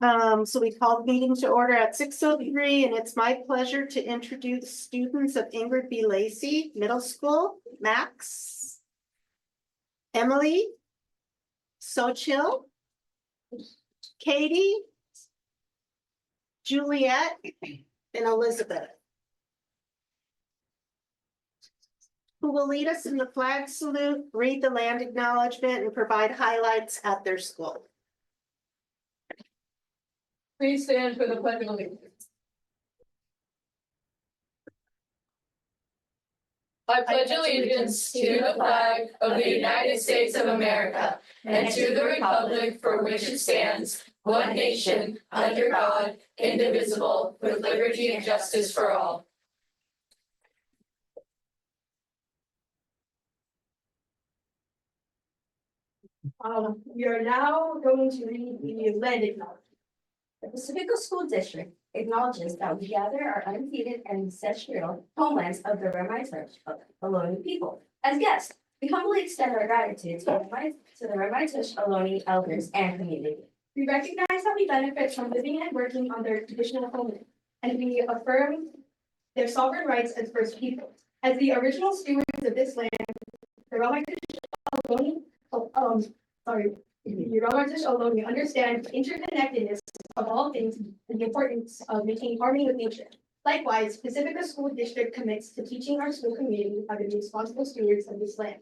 So we called the meeting to order at 6:03, and it's my pleasure to introduce students of Ingrid B. Lacey Middle School, Max, Emily, Sochil, Katie, Juliet, and Elizabeth, who will lead us in the flag salute, read the land acknowledgement, and provide highlights at their school. Please stand for the pledge of allegiance. I pledge allegiance to the flag of the United States of America and to the republic for which it stands, one nation, under God, indivisible, with liberty and justice for all. We are now going to read the land acknowledgement. The Pacifica School District acknowledges that we gather our unceded ancestral homelands of the Ramaytush Ohlone people. As guests, we humbly extend our gratitude to the Ramaytush Ohlone elders and community. We recognize that we benefit from living and working on their traditional homeland, and we affirm their sovereign rights as First People. As the original stewards of this land, the Ramaytush Ohlone the Ramaytush Ohlone understand the interconnectedness of all things and the importance of maintaining harmony with nature. Likewise, Pacifica School District commits to teaching our school community how to be responsible stewards of this land.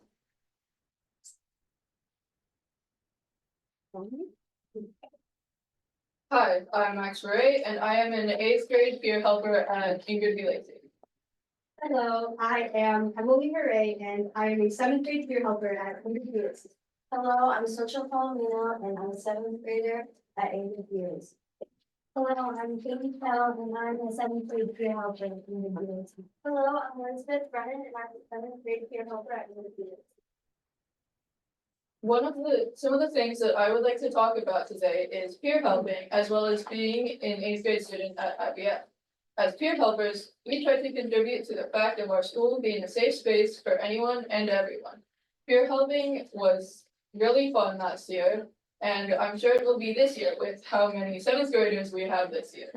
Hi, I'm Max Ray, and I am an 8th grade peer helper at Ingrid B. Lacey. Hello, I am Emily Murray, and I am a 7th grade peer helper at Ingrid B. Lacey. Hello, I'm Sochil Palomino, and I'm a 7th grader at Ingrid B. Lacey. Hello, I'm Katie Kell, and I'm a 7th grade peer helper at Ingrid B. Lacey. Hello, I'm Elizabeth Brennan, and I'm a 7th grade peer helper at Ingrid B. Lacey. Some of the things that I would like to talk about today is peer helping, as well as being an 8th grade student at IBF. As peer helpers, we try to contribute to the fact of our school being a safe space for anyone and everyone. Peer helping was really fun last year, and I'm sure it will be this year with how many 7th graders we have this year.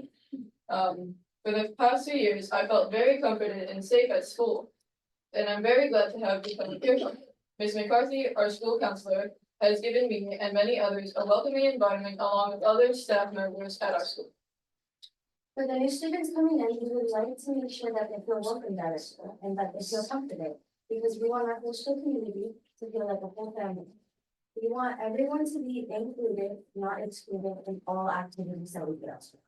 For the past 2 years, I felt very comforted and safe at school, and I'm very glad to have become a peer helper. Ms. McCarthy, our school counselor, has given me and many others a welcoming environment along with other staff members at our school. For the new students coming in, we would like to make sure that they feel welcomed at our school and that they feel comfortable, because we want our whole school community to feel like a whole family. We want everyone to be included, not excluded, in all activities that we do elsewhere.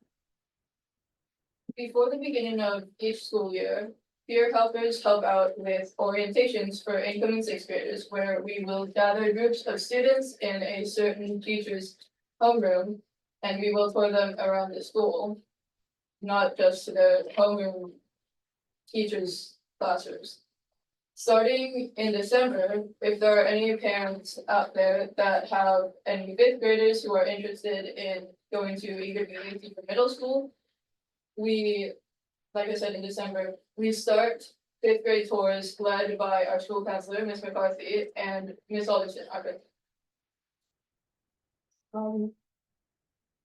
Before the beginning of each school year, peer helpers help out with orientations for incoming 6th graders, where we will gather groups of students in a certain teacher's homeroom, and we will tour them around the school, not just to the homeroom teachers' classrooms. Starting in December, if there are any parents out there that have any 5th graders who are interested in going to Ingrid B. Lacey for middle school, like I said, in December, we start 5th grade tours led by our school counselor, Ms. McCarthy, and Ms. Alderson, our principal.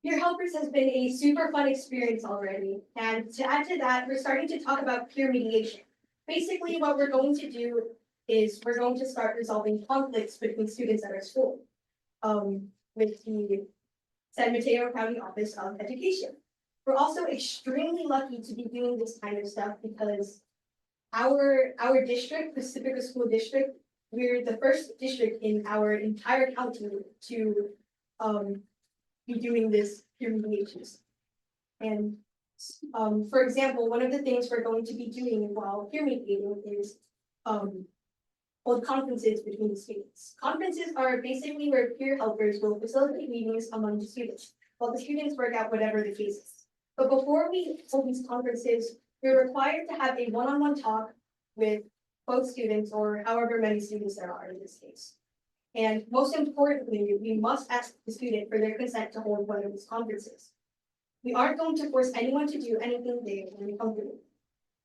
Peer helpers has been a super fun experience already, and to add to that, we're starting to talk about peer mediation. Basically, what we're going to do is we're going to start resolving conflicts between students at our school with the San Mateo County Office of Education. We're also extremely lucky to be doing this kind of stuff because our district, Pacifica School District, we're the first district in our entire county to be doing this peer mediations. And for example, one of the things we're going to be doing while peer mediating is hold conferences between the students. Conferences are basically where peer helpers will facilitate meetings among the students, while the students work out whatever the case is. But before we hold these conferences, we're required to have a one-on-one talk with both students, or however many students there are in this case. And most importantly, we must ask the student for their consent to hold one of these conferences. We aren't going to force anyone to do anything they are uncomfortable.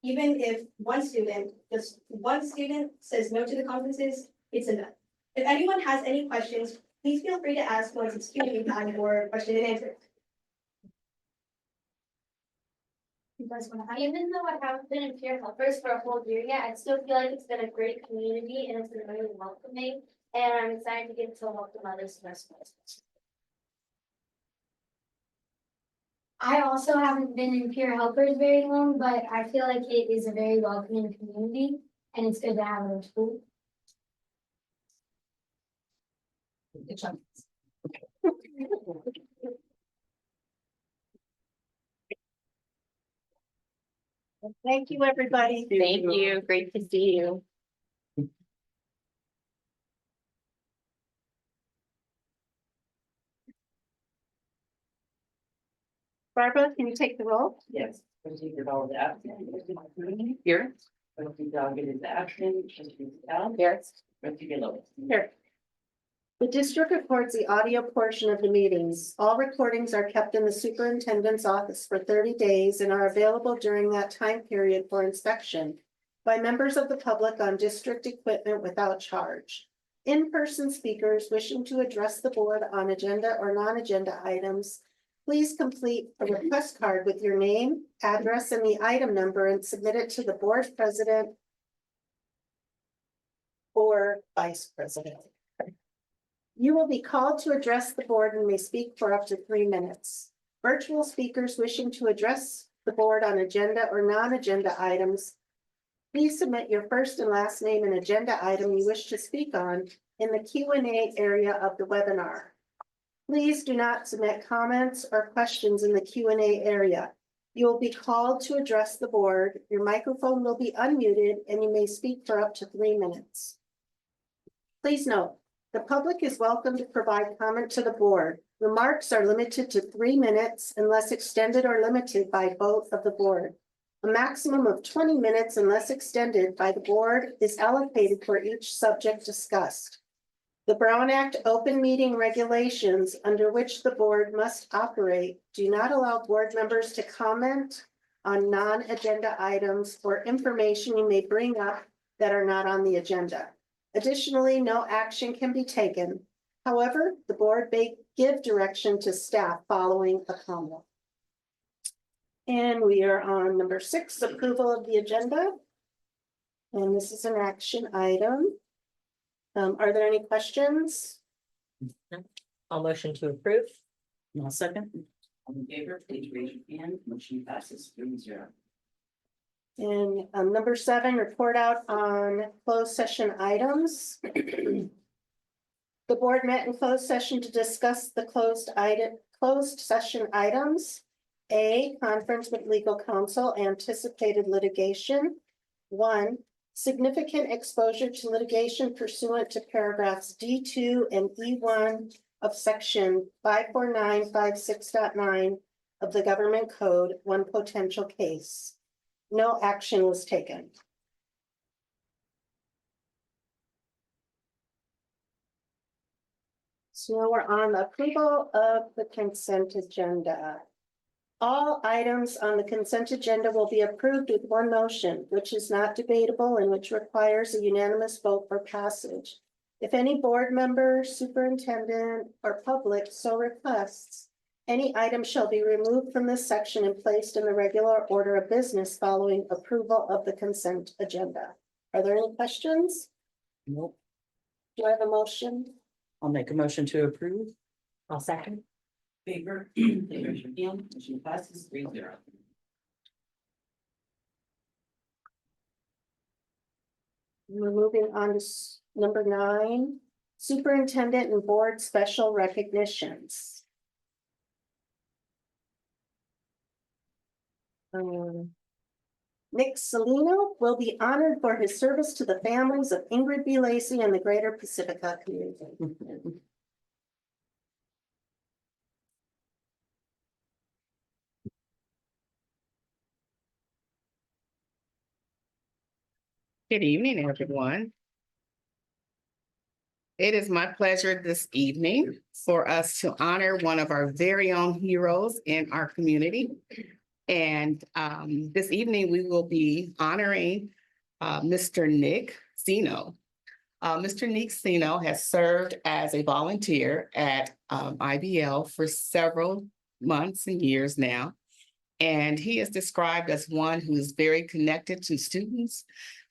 Even if just one student says no to the conferences, it's enough. If anyone has any questions, please feel free to ask once it's Q&A time or question and answer. you guys want to. Even though I haven't been in peer helpers for a whole year yet, I still feel like it's been a great community and it's been really welcoming. And I'm excited to get to welcome others to my school. I also haven't been in peer helpers very long, but I feel like it is a very welcoming community and it's good to have it in school. Good job. Thank you, everybody. Thank you. Great to see you. Barbara, can you take the roll? Yes, trustee Griswold is absent, trustee McCooney, Here. trustee Doggett is absent, trustee Patel, Here. trustee Gillow. Here. The district records the audio portion of the meetings. All recordings are kept in the superintendent's office for 30 days and are available during that time period for inspection by members of the public on district equipment without charge. In-person speakers wishing to address the board on agenda or non-agenda items, please complete a request card with your name, address, and the item number and submit it to the board president or vice president. You will be called to address the board and may speak for up to 3 minutes. Virtual speakers wishing to address the board on agenda or non-agenda items, please submit your first and last name and agenda item you wish to speak on in the Q&A area of the webinar. Please do not submit comments or questions in the Q&A area. You will be called to address the board. Your microphone will be unmuted and you may speak for up to 3 minutes. Please note, the public is welcome to provide comment to the board. Remarks are limited to 3 minutes unless extended or limited by vote of the board. A maximum of 20 minutes unless extended by the board is allocated for each subject discussed. The Brown Act open meeting regulations under which the board must operate do not allow board members to comment on non-agenda items or information you may bring up that are not on the agenda. Additionally, no action can be taken. However, the board may give direction to staff following a comment. And we are on number 6, approval of the agenda. And this is an action item. Are there any questions? I'll motion to approve. I'll second. All in favor, please raise your hand, motion passes 3-0. And number 7, report out on closed session items. The board met in closed session to discuss the closed session items. A, conference with legal counsel, anticipated litigation. 1, significant exposure to litigation pursuant to paragraphs D2 and E1 of section 54956.9 of the government code, 1 potential case. No action was taken. So now we're on the approval of the consent agenda. All items on the consent agenda will be approved with one motion, which is not debatable and which requires a unanimous vote for passage. If any board member, superintendent, or public so requests, any item shall be removed from this section and placed in the regular order of business following approval of the consent agenda. Are there any questions? Nope. Do I have a motion? I'll make a motion to approve. I'll second. Favor, please raise your hand, motion passes 3-0. We're moving on to number 9, superintendent and board special recognitions. Nick Salino will be honored for his service to the families of Ingrid B. Lacey and the greater Pacifica community. Good evening, everyone. It is my pleasure this evening for us to honor one of our very own heroes in our community. And this evening, we will be honoring Mr. Nick Sino. Mr. Nick Sino has served as a volunteer at IBL for several months and years now. And he is described as one who is very connected to students,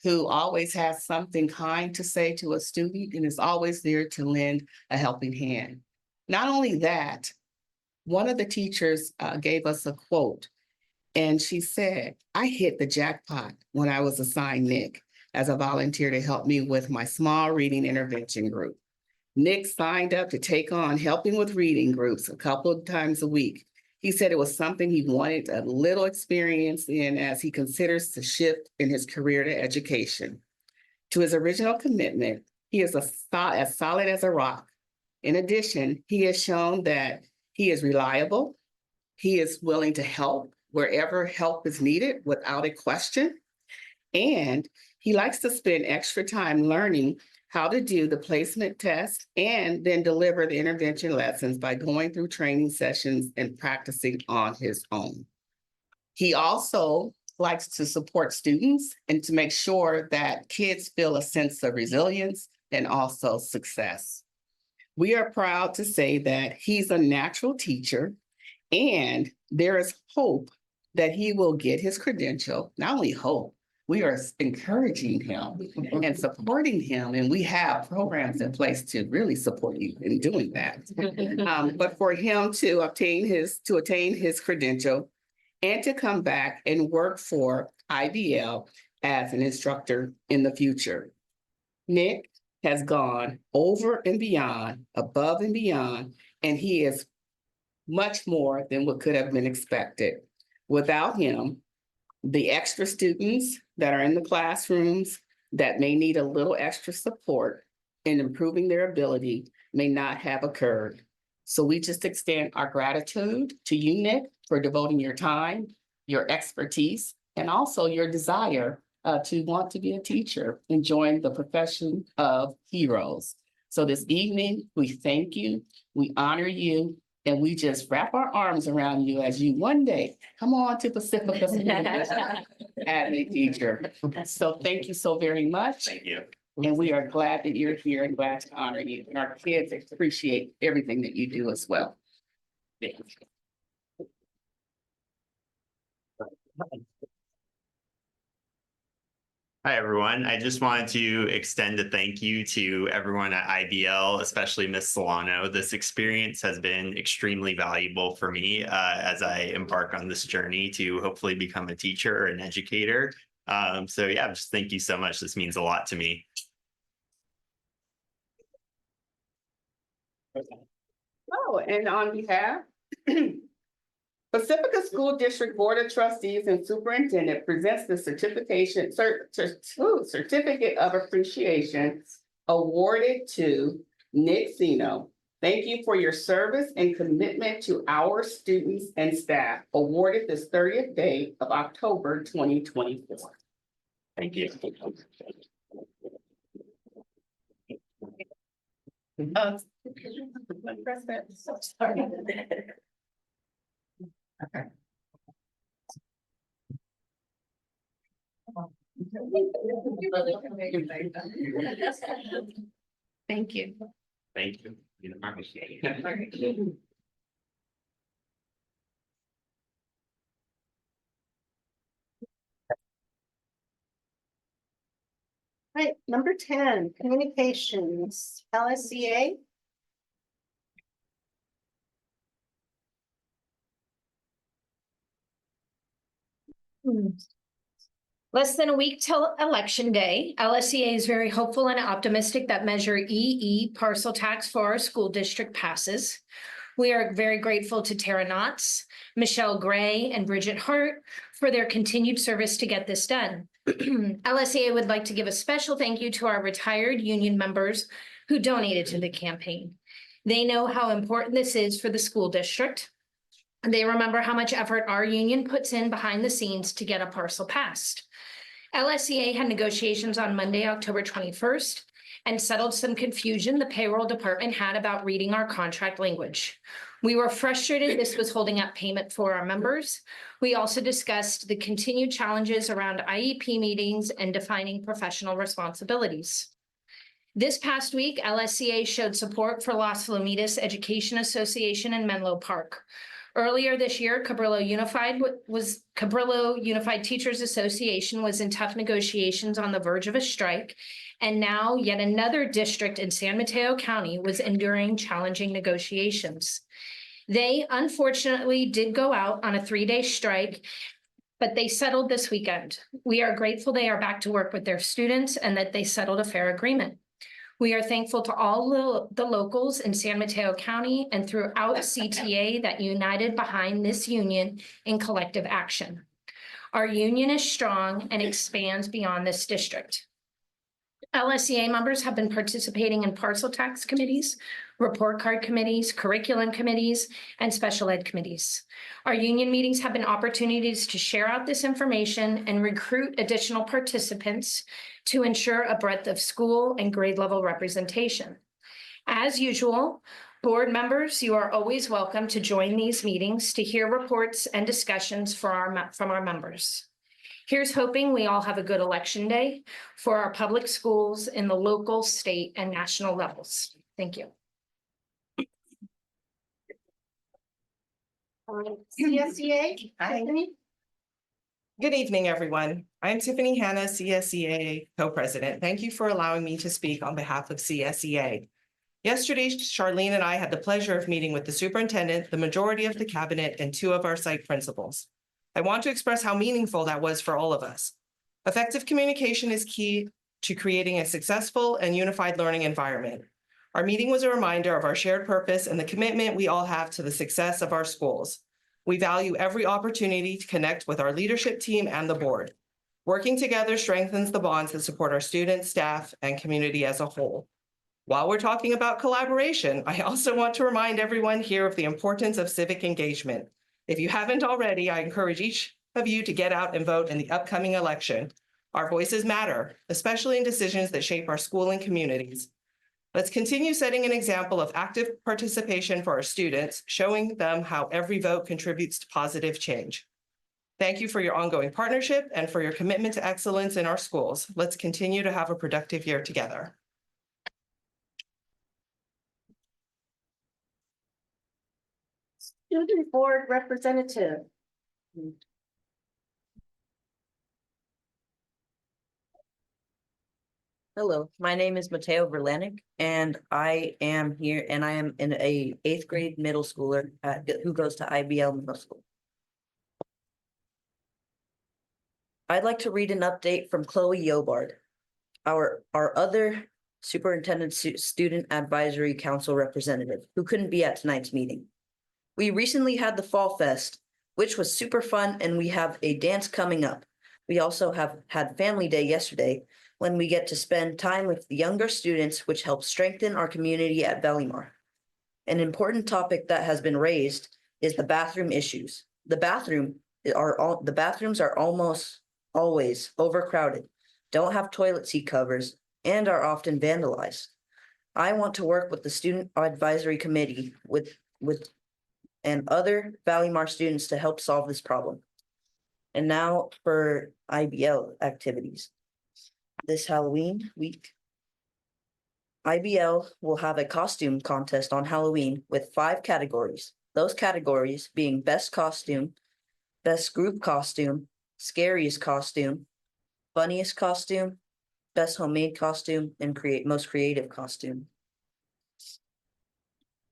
who always has something kind to say to a student and is always there to lend a helping hand. Not only that, one of the teachers gave us a quote, and she said, "I hit the jackpot when I was assigned Nick as a volunteer to help me with my small reading intervention group. Nick signed up to take on helping with reading groups a couple of times a week. He said it was something he wanted a little experience in as he considers the shift in his career to education. To his original commitment, he is as solid as a rock. In addition, he has shown that he is reliable. He is willing to help wherever help is needed without a question. And he likes to spend extra time learning how to do the placement test and then deliver the intervention lessons by going through training sessions and practicing on his own. He also likes to support students and to make sure that kids feel a sense of resilience and also success. We are proud to say that he's a natural teacher, and there is hope that he will get his credential. Not only hope, we are encouraging him and supporting him, and we have programs in place to really support you in doing that. But for him to attain his credential and to come back and work for IBL as an instructor in the future. Nick has gone over and beyond, above and beyond, and he is much more than what could have been expected. Without him, the extra students that are in the classrooms that may need a little extra support in improving their ability may not have occurred. So we just extend our gratitude to you, Nick, for devoting your time, your expertise, and also your desire to want to be a teacher and join the profession of heroes. So this evening, we thank you, we honor you, and we just wrap our arms around you as you one day come on to Pacifica as a teacher. So thank you so very much. Thank you. And we are glad that you're here and glad to honor you. And our kids appreciate everything that you do as well. Thank you. Hi, everyone. I just wanted to extend a thank you to everyone at IBL, especially Ms. Solano. This experience has been extremely valuable for me as I embark on this journey to hopefully become a teacher or an educator. So yeah, just thank you so much. This means a lot to me. Oh, and on behalf Pacifica School District Board of Trustees and Superintendent presents the certificate of appreciation awarded to Nick Zeno. Thank you for your service and commitment to our students and staff, awarded this 30th day of October 2024. Thank you. Press that. Sorry. Okay. Thank you. Thank you. I appreciate it. Right, number 10, communications, LSCA. Less than a week till Election Day, LSEA is very hopeful and optimistic that Measure EE parcel tax for our school district passes. We are very grateful to Tara Knotts, Michelle Gray, and Bridget Hart for their continued service to get this done. LSEA would like to give a special thank you to our retired union members who donated to the campaign. They know how important this is for the school district. They remember how much effort our union puts in behind the scenes to get a parcel passed. LSEA had negotiations on Monday, October 21st, and settled some confusion the payroll department had about reading our contract language. We were frustrated this was holding up payment for our members. We also discussed the continued challenges around IEP meetings and defining professional responsibilities. This past week, LSEA showed support for Las Lomitas Education Association in Menlo Park. Earlier this year, Cabrillo Unified Teachers Association was in tough negotiations on the verge of a strike. And now yet another district in San Mateo County was enduring challenging negotiations. They unfortunately did go out on a 3-day strike, but they settled this weekend. We are grateful they are back to work with their students and that they settled a fair agreement. We are thankful to all the locals in San Mateo County and throughout CTA that united behind this union in collective action. Our union is strong and expands beyond this district. LSEA members have been participating in parcel tax committees, report card committees, curriculum committees, and special ed committees. Our union meetings have been opportunities to share out this information and recruit additional participants to ensure a breadth of school and grade level representation. As usual, board members, you are always welcome to join these meetings to hear reports and discussions from our members. Here's hoping we all have a good election day for our public schools in the local, state, and national levels. Thank you. CSEA, Hi. Tiffany? Good evening, everyone. I'm Tiffany Hanna, CSEA Co-President. Thank you for allowing me to speak on behalf of CSEA. Yesterday, Charlene and I had the pleasure of meeting with the superintendent, the majority of the cabinet, and 2 of our site principals. I want to express how meaningful that was for all of us. Effective communication is key to creating a successful and unified learning environment. Our meeting was a reminder of our shared purpose and the commitment we all have to the success of our schools. We value every opportunity to connect with our leadership team and the board. Working together strengthens the bonds that support our students, staff, and community as a whole. While we're talking about collaboration, I also want to remind everyone here of the importance of civic engagement. If you haven't already, I encourage each of you to get out and vote in the upcoming election. Our voices matter, especially in decisions that shape our school and communities. Let's continue setting an example of active participation for our students, showing them how every vote contributes to positive change. Thank you for your ongoing partnership and for your commitment to excellence in our schools. Let's continue to have a productive year together. Student Board Representative. Hello, my name is Mateo Verlanik, and I am here, and I am in a 8th grade middle schooler who goes to IBL Middle School. I'd like to read an update from Chloe Yobard, our other Superintendent Student Advisory Council representative, who couldn't be at tonight's meeting. We recently had the Fall Fest, which was super fun, and we have a dance coming up. We also have had Family Day yesterday, when we get to spend time with the younger students, which helps strengthen our community at Bellimar. An important topic that has been raised is the bathroom issues. The bathrooms are almost always overcrowded, don't have toilet seat covers, and are often vandalized. I want to work with the Student Advisory Committee and other Bellimar students to help solve this problem. And now for IBL activities. This Halloween week, IBL will have a costume contest on Halloween with 5 categories. Those categories being best costume, best group costume, scariest costume, funniest costume, best homemade costume, and most creative costume.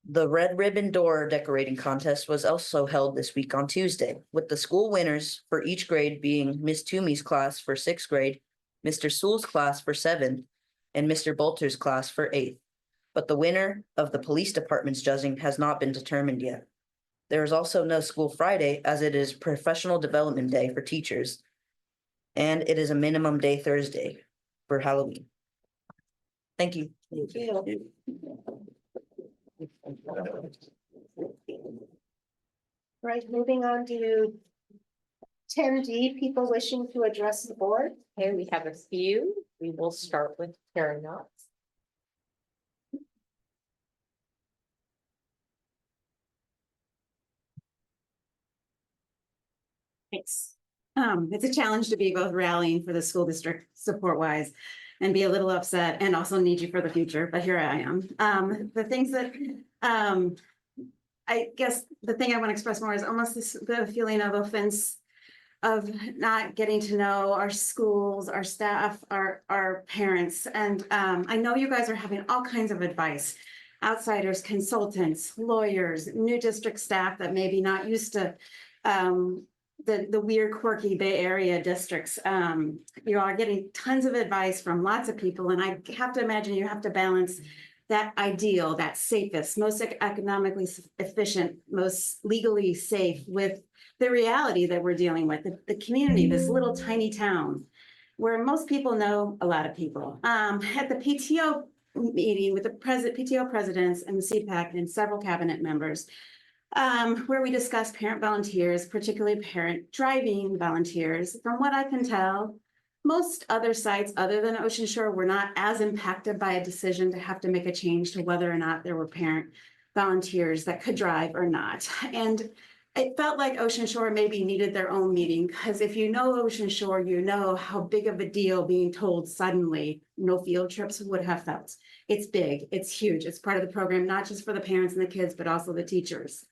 The Red Ribbon Door decorating contest was also held this week on Tuesday, with the school winners for each grade being Miss Toomey's class for 6th grade, Mr. Sewell's class for 7th, and Mr. Bolter's class for 8th. But the winner of the police department's judging has not been determined yet. There is also no school Friday, as it is Professional Development Day for teachers, and it is a minimum day Thursday for Halloween. Thank you. Thank you. Right, moving on to 10D, people wishing to address the board. Okay, we have a few. We will start with Karen Knotts. Thanks. It's a challenge to be both rallying for the school district support wise and be a little upset and also need you for the future, but here I am. The things that I guess the thing I want to express more is almost the feeling of offense of not getting to know our schools, our staff, our parents. And I know you guys are having all kinds of advice. Outsiders, consultants, lawyers, new district staff that maybe not used to the weird quirky Bay Area districts. You are getting tons of advice from lots of people. And I have to imagine you have to balance that ideal, that safest, most economically efficient, most legally safe with the reality that we're dealing with, the community, this little tiny town where most people know a lot of people. At the PTO meeting with the PTO presidents and the CPAC and several cabinet members, where we discussed parent volunteers, particularly parent driving volunteers. From what I can tell, most other sites other than Ocean Shore were not as impacted by a decision to have to make a change to whether or not there were parent volunteers that could drive or not. And it felt like Ocean Shore maybe needed their own meeting, because if you know Ocean Shore, you know how big of a deal being told suddenly no field trips would have felt. It's big, it's huge, it's part of the program, not just for the parents and the kids, but also the teachers.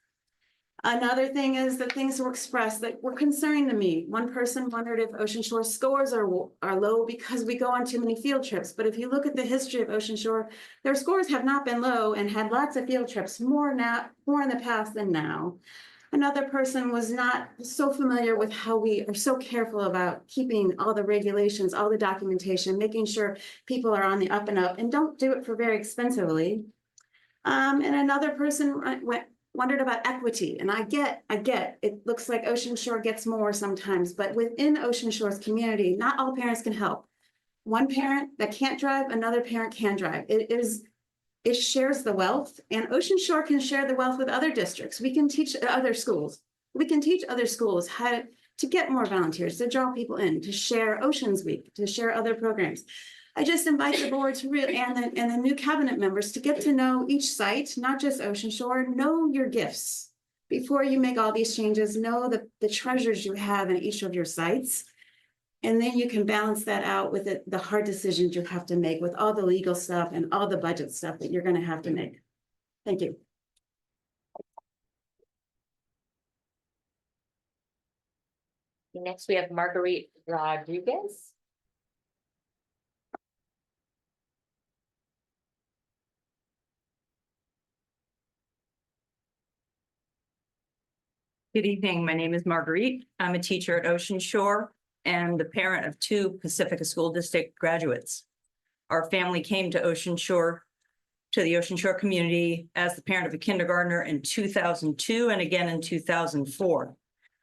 Another thing is that things were expressed that were concerning to me. One person wondered if Ocean Shore scores are low because we go on too many field trips. But if you look at the history of Ocean Shore, their scores have not been low and had lots of field trips, more in the past than now. Another person was not so familiar with how we are so careful about keeping all the regulations, all the documentation, making sure people are on the up and up and don't do it for very expensively. And another person wondered about equity. And I get, it looks like Ocean Shore gets more sometimes, but within Ocean Shore's community, not all parents can help. One parent that can't drive, another parent can drive. It shares the wealth, and Ocean Shore can share the wealth with other districts. We can teach other schools. We can teach other schools how to get more volunteers, to draw people in, to share Oceans Week, to share other programs. I just invite the board to really, and the new cabinet members to get to know each site, not just Ocean Shore, know your gifts. Before you make all these changes, know the treasures you have in each of your sites. And then you can balance that out with the hard decisions you have to make with all the legal stuff and all the budget stuff that you're going to have to make. Thank you. Next, we have Marguerite Rodriguez. Good evening. My name is Marguerite. I'm a teacher at Ocean Shore and the parent of 2 Pacifica School District graduates. Our family came to the Ocean Shore community as the parent of a kindergartner in 2002 and again in 2004.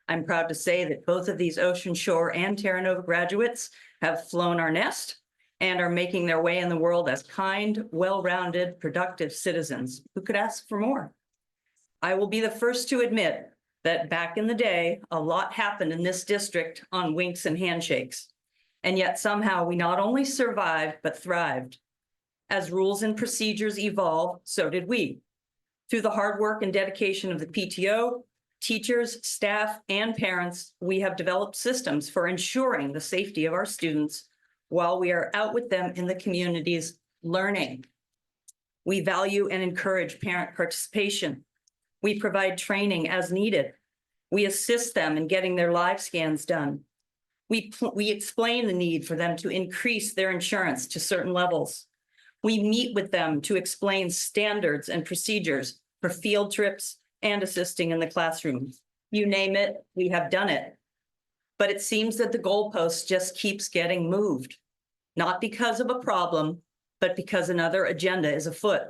I'm proud to say that both of these Ocean Shore and Terra Nova graduates have flown our nest and are making their way in the world as kind, well-rounded, productive citizens. Who could ask for more? I will be the first to admit that back in the day, a lot happened in this district on winks and handshakes. And yet somehow we not only survived, but thrived. As rules and procedures evolved, so did we. Through the hard work and dedication of the PTO, teachers, staff, and parents, we have developed systems for ensuring the safety of our students while we are out with them in the communities learning. We value and encourage parent participation. We provide training as needed. We assist them in getting their live scans done. We explain the need for them to increase their insurance to certain levels. We meet with them to explain standards and procedures for field trips and assisting in the classroom. You name it, we have done it. But it seems that the goalpost just keeps getting moved, not because of a problem, but because another agenda is afoot.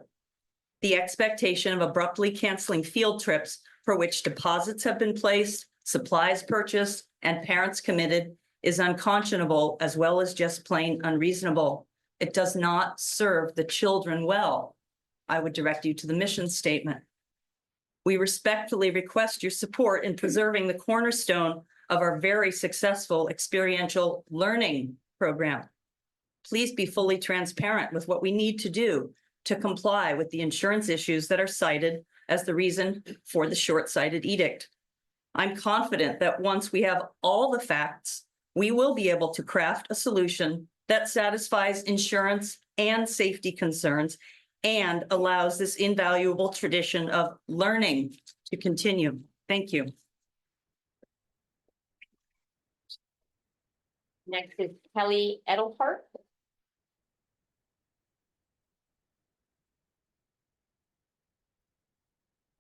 The expectation of abruptly canceling field trips for which deposits have been placed, supplies purchased, and parents committed is unconscionable as well as just plain unreasonable. It does not serve the children well. I would direct you to the mission statement. We respectfully request your support in preserving the cornerstone of our very successful experiential learning program. Please be fully transparent with what we need to do to comply with the insurance issues that are cited as the reason for the short-sighted edict. I'm confident that once we have all the facts, we will be able to craft a solution that satisfies insurance and safety concerns and allows this invaluable tradition of learning to continue. Thank you. Next is Kelly Edelhart.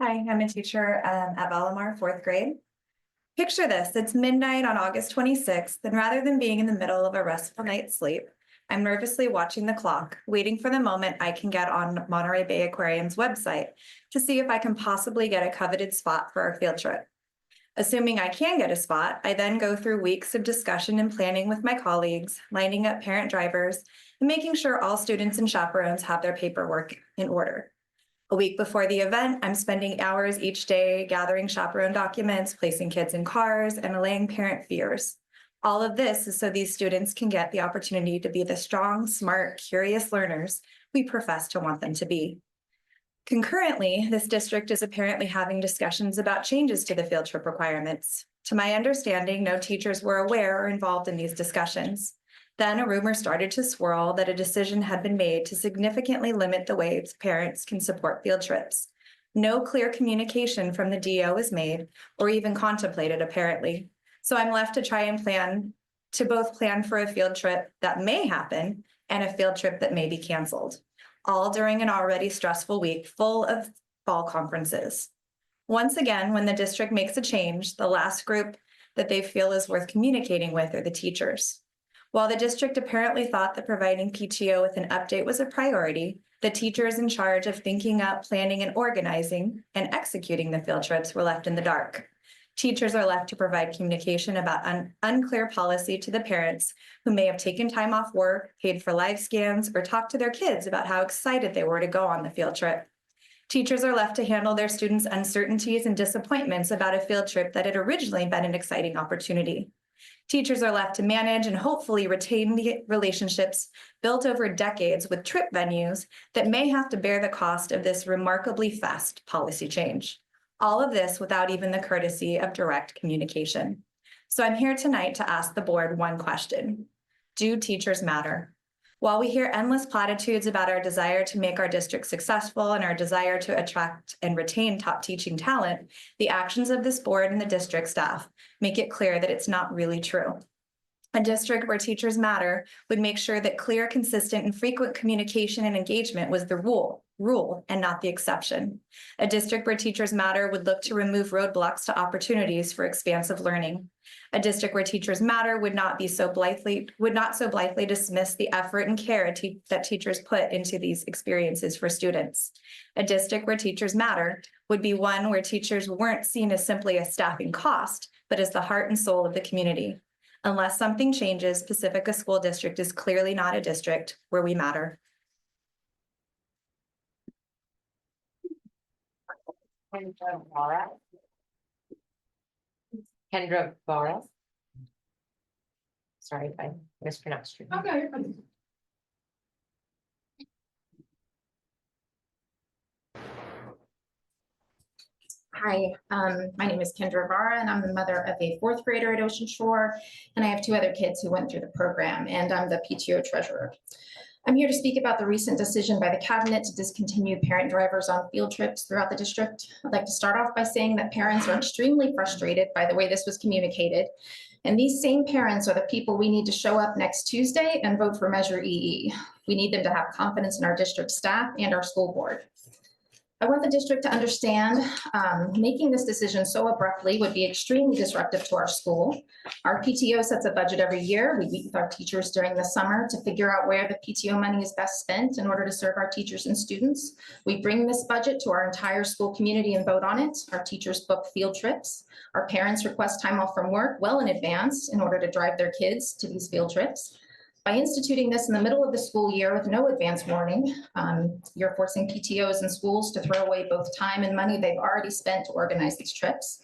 Hi, I'm a teacher at Valamar, fourth grade. Picture this, it's midnight on August 26th, and rather than being in the middle of a restful night's sleep, I'm nervously watching the clock, waiting for the moment I can get on Monterey Bay Aquarium's website to see if I can possibly get a coveted spot for our field trip. Assuming I can get a spot, I then go through weeks of discussion and planning with my colleagues, lining up parent drivers, and making sure all students and chaperones have their paperwork in order. A week before the event, I'm spending hours each day gathering chaperone documents, placing kids in cars, and allaying parent fears. All of this is so these students can get the opportunity to be the strong, smart, curious learners we profess to want them to be. Concurrently, this district is apparently having discussions about changes to the field trip requirements. To my understanding, no teachers were aware or involved in these discussions. Then a rumor started to swirl that a decision had been made to significantly limit the ways parents can support field trips. No clear communication from the DO was made or even contemplated, apparently. So I'm left to try and plan for a field trip that may happen and a field trip that may be canceled, all during an already stressful week full of fall conferences. Once again, when the district makes a change, the last group that they feel is worth communicating with are the teachers. While the district apparently thought that providing PTO with an update was a priority, the teachers in charge of thinking up, planning, and organizing and executing the field trips were left in the dark. Teachers are left to provide communication about unclear policy to the parents who may have taken time off work, paid for live scans, or talked to their kids about how excited they were to go on the field trip. Teachers are left to handle their students' uncertainties and disappointments about a field trip that had originally been an exciting opportunity. Teachers are left to manage and hopefully retain the relationships built over decades with trip venues that may have to bear the cost of this remarkably fast policy change. All of this without even the courtesy of direct communication. So I'm here tonight to ask the board one question. Do teachers matter? While we hear endless platitudes about our desire to make our district successful and our desire to attract and retain top teaching talent, the actions of this board and the district staff make it clear that it's not really true. A district where teachers matter would make sure that clear, consistent, and frequent communication and engagement was the rule, and not the exception. A district where teachers matter would look to remove roadblocks to opportunities for expansive learning. A district where teachers matter would not so blithely dismiss the effort and care that teachers put into these experiences for students. A district where teachers matter would be one where teachers weren't seen as simply a staffing cost, but as the heart and soul of the community. Unless something changes, Pacifica School District is clearly not a district where we matter. Kendra Vara. Sorry if I mispronounced your name. Okay. Hi, my name is Kendra Vara, and I'm the mother of a fourth grader at Ocean Shore, and I have two other kids who went through the program, and I'm the PTO treasurer. I'm here to speak about the recent decision by the cabinet to discontinue parent drivers on field trips throughout the district. I'd like to start off by saying that parents are extremely frustrated by the way this was communicated, and these same parents are the people we need to show up next Tuesday and vote for Measure EE. We need them to have confidence in our district staff and our school board. I want the district to understand making this decision so abruptly would be extremely disruptive to our school. Our PTO sets a budget every year. We meet with our teachers during the summer to figure out where the PTO money is best spent in order to serve our teachers and students. We bring this budget to our entire school community and vote on it. Our teachers book field trips. Our parents request time off from work well in advance in order to drive their kids to these field trips. By instituting this in the middle of the school year with no advance warning, you're forcing PTOs and schools to throw away both time and money they've already spent to organize these trips.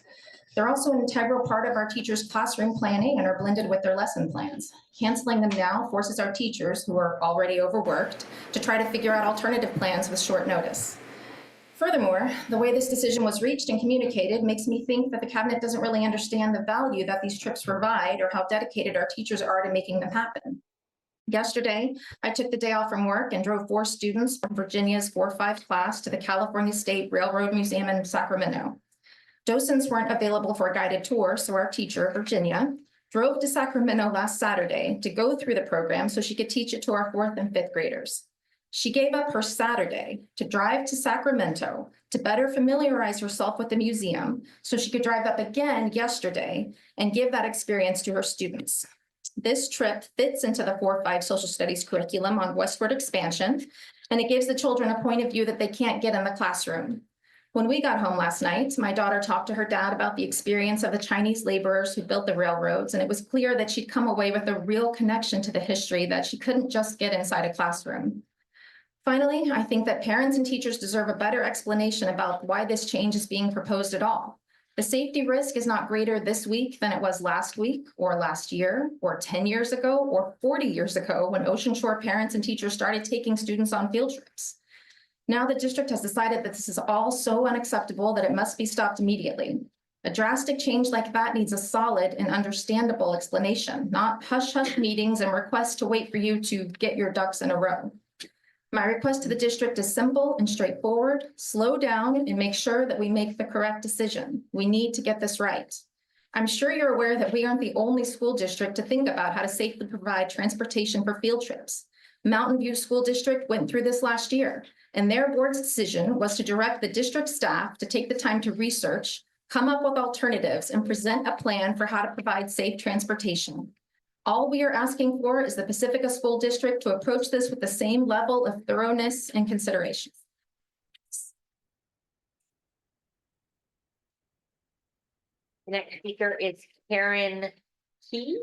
They're also an integral part of our teachers' classroom planning and are blended with their lesson plans. Canceling them now forces our teachers, who are already overworked, to try to figure out alternative plans with short notice. Furthermore, the way this decision was reached and communicated makes me think that the cabinet doesn't really understand the value that these trips provide or how dedicated our teachers are to making them happen. Yesterday, I took the day off from work and drove 4 students from Virginia's 4-5 class to the California State Railroad Museum in Sacramento. Docents weren't available for a guided tour, so our teacher, Virginia, drove to Sacramento last Saturday to go through the program so she could teach it to our 4th and 5th graders. She gave up her Saturday to drive to Sacramento to better familiarize herself with the museum so she could drive up again yesterday and give that experience to her students. This trip fits into the 4-5 social studies curriculum on westward expansion, and it gives the children a point of view that they can't get in the classroom. When we got home last night, my daughter talked to her dad about the experience of the Chinese laborers who built the railroads, and it was clear that she'd come away with a real connection to the history that she couldn't just get inside a classroom. Finally, I think that parents and teachers deserve a better explanation about why this change is being proposed at all. The safety risk is not greater this week than it was last week, or last year, or 10 years ago, or 40 years ago when Ocean Shore parents and teachers started taking students on field trips. Now the district has decided that this is all so unacceptable that it must be stopped immediately. A drastic change like that needs a solid and understandable explanation, not hush-hush meetings and requests to wait for you to get your ducks in a row. My request to the district is simple and straightforward. Slow down and make sure that we make the correct decision. We need to get this right. I'm sure you're aware that we aren't the only school district to think about how to safely provide transportation for field trips. Mountain View School District went through this last year, and their board's decision was to direct the district staff to take the time to research, come up with alternatives, and present a plan for how to provide safe transportation. All we are asking for is the Pacifica School District to approach this with the same level of thoroughness and consideration. The next speaker is Karen Key.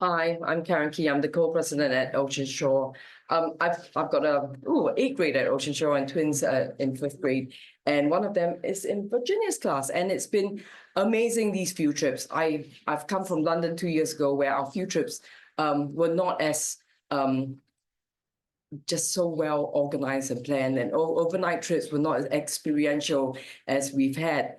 Hi, I'm Karen Key. I'm the co-president at Ocean Shore. I've got a 8th grade at Ocean Shore and twins in 5th grade, and one of them is in Virginia's class. And it's been amazing, these field trips. I've come from London 2 years ago, where our field trips were not as just so well organized and planned, and overnight trips were not as experiential as we've had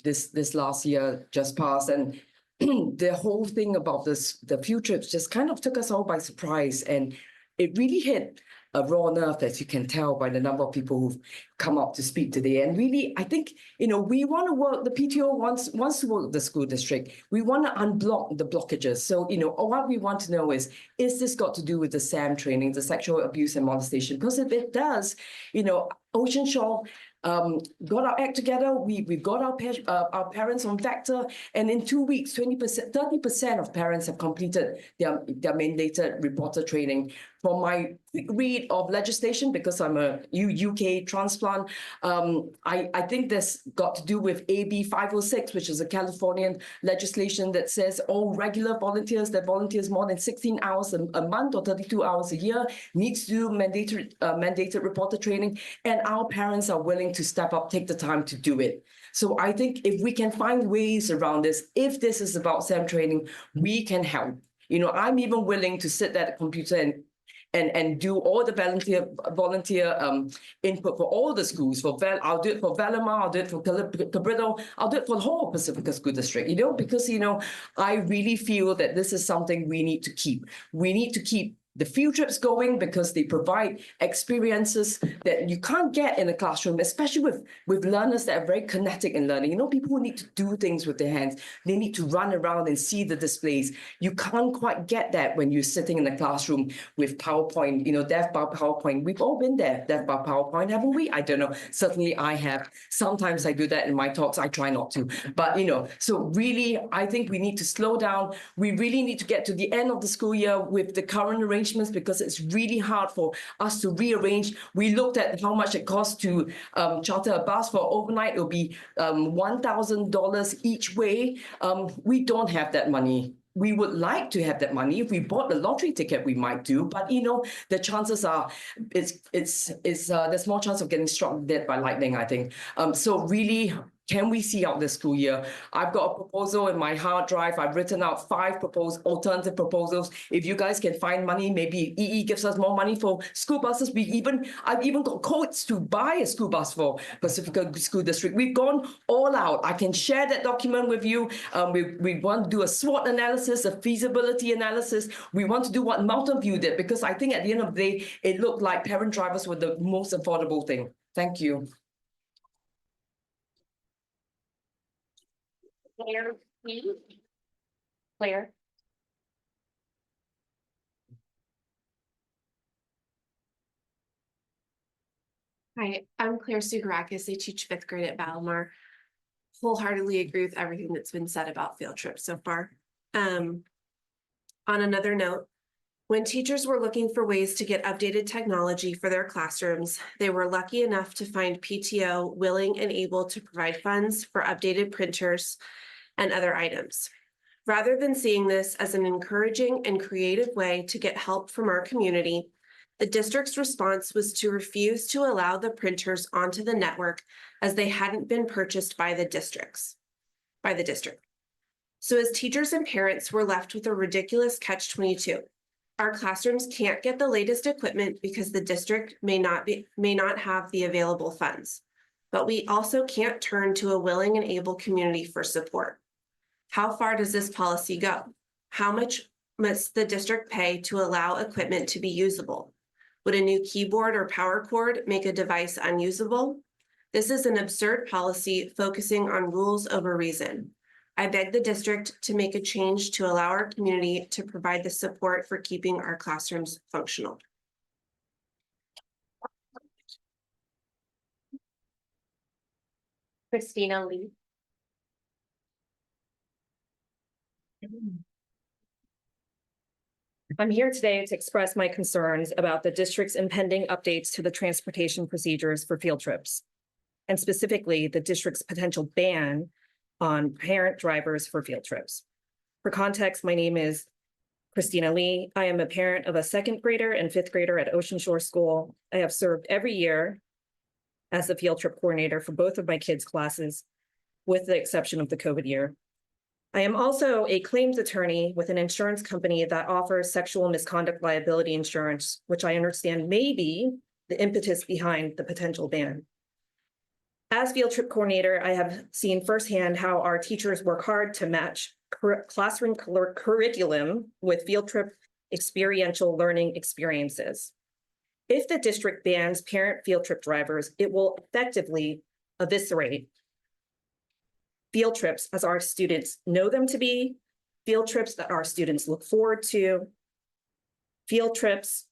this last year just passed. And the whole thing about the field trips just kind of took us all by surprise, and it really hit a raw nerve, as you can tell by the number of people who've come up to speak today. And really, I think, we want to work, the PTO wants to work with the school district. We want to unblock the blockages. So, what we want to know is this got to do with the SAM training, the sexual abuse and molestation? Because if it does, Ocean Shore got our act together. We've got our parents on Vector, and in 2 weeks, 30% of parents have completed their mandated reporter training. From my quick read of legislation, because I'm a UK transplant, I think this got to do with AB 506, which is a Californian legislation that says all regular volunteers that volunteers more than 16 hours a month or 32 hours a year needs to do mandated reporter training, and our parents are willing to step up, take the time to do it. So I think if we can find ways around this, if this is about SAM training, we can help. I'm even willing to sit at a computer and do all the volunteer input for all the schools. I'll do it for Valimar, I'll do it for Cabrillo, I'll do it for the whole Pacifica School District, because, I really feel that this is something we need to keep. We need to keep the field trips going because they provide experiences that you can't get in a classroom, especially with learners that are very kinetic in learning. People who need to do things with their hands, they need to run around and see the displays. You can't quite get that when you're sitting in a classroom with PowerPoint, deaf by PowerPoint. We've all been there, deaf by PowerPoint, haven't we? I don't know. Certainly I have. Sometimes I do that in my talks. I try not to. But, so really, I think we need to slow down. We really need to get to the end of the school year with the current arrangements, because it's really hard for us to rearrange. We looked at how much it costs to charter a bus for overnight. It'll be $1,000 each way. We don't have that money. We would like to have that money. If we bought the lottery ticket, we might do. But the chances are, there's more chance of getting struck dead by lightning, I think. So really, can we see out this school year? I've got a proposal in my hard drive. I've written out 5 alternative proposals. If you guys can find money, maybe EE gives us more money for school buses. I've even got quotes to buy a school bus for Pacifica School District. We've gone all out. I can share that document with you. We want to do a SWOT analysis, a feasibility analysis. We want to do what Mountain View did, because I think at the end of the day, it looked like parent drivers were the most affordable thing. Thank you. Claire, P. Claire. Hi, I'm Claire Sugarakis. I teach 5th grade at Ballamar. Wholeheartedly agree with everything that's been said about field trips so far. On another note, when teachers were looking for ways to get updated technology for their classrooms, they were lucky enough to find PTO willing and able to provide funds for updated printers and other items. Rather than seeing this as an encouraging and creative way to get help from our community, the district's response was to refuse to allow the printers onto the network as they hadn't been purchased by the district. So as teachers and parents were left with a ridiculous catch-22. Our classrooms can't get the latest equipment because the district may not have the available funds. But we also can't turn to a willing and able community for support. How far does this policy go? How much must the district pay to allow equipment to be usable? Would a new keyboard or power cord make a device unusable? This is an absurd policy focusing on rules over reason. I beg the district to make a change to allow our community to provide the support for keeping our classrooms functional. Christina Lee. I'm here today to express my concerns about the district's impending updates to the transportation procedures for field trips, and specifically the district's potential ban on parent drivers for field trips. For context, my name is Christina Lee. I am a parent of a 2nd grader and 5th grader at Ocean Shore School. I have served every year as the field trip coordinator for both of my kids' classes, with the exception of the COVID year. I am also a claims attorney with an insurance company that offers sexual misconduct liability insurance, which I understand may be the impetus behind the potential ban. As field trip coordinator, I have seen firsthand how our teachers work hard to match classroom curriculum with field trip experiential learning experiences. If the district bans parent field trip drivers, it will effectively eviscerate field trips as our students know them to be, field trips that our students look forward to, field trips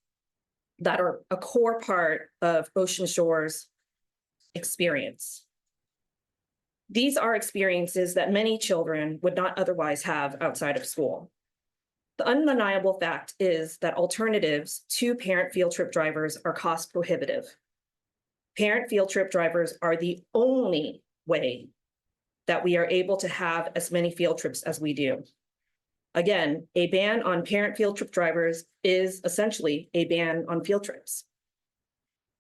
that are a core part of Ocean Shore's experience. These are experiences that many children would not otherwise have outside of school. The undeniable fact is that alternatives to parent field trip drivers are cost prohibitive. Parent field trip drivers are the only way that we are able to have as many field trips as we do. Again, a ban on parent field trip drivers is essentially a ban on field trips.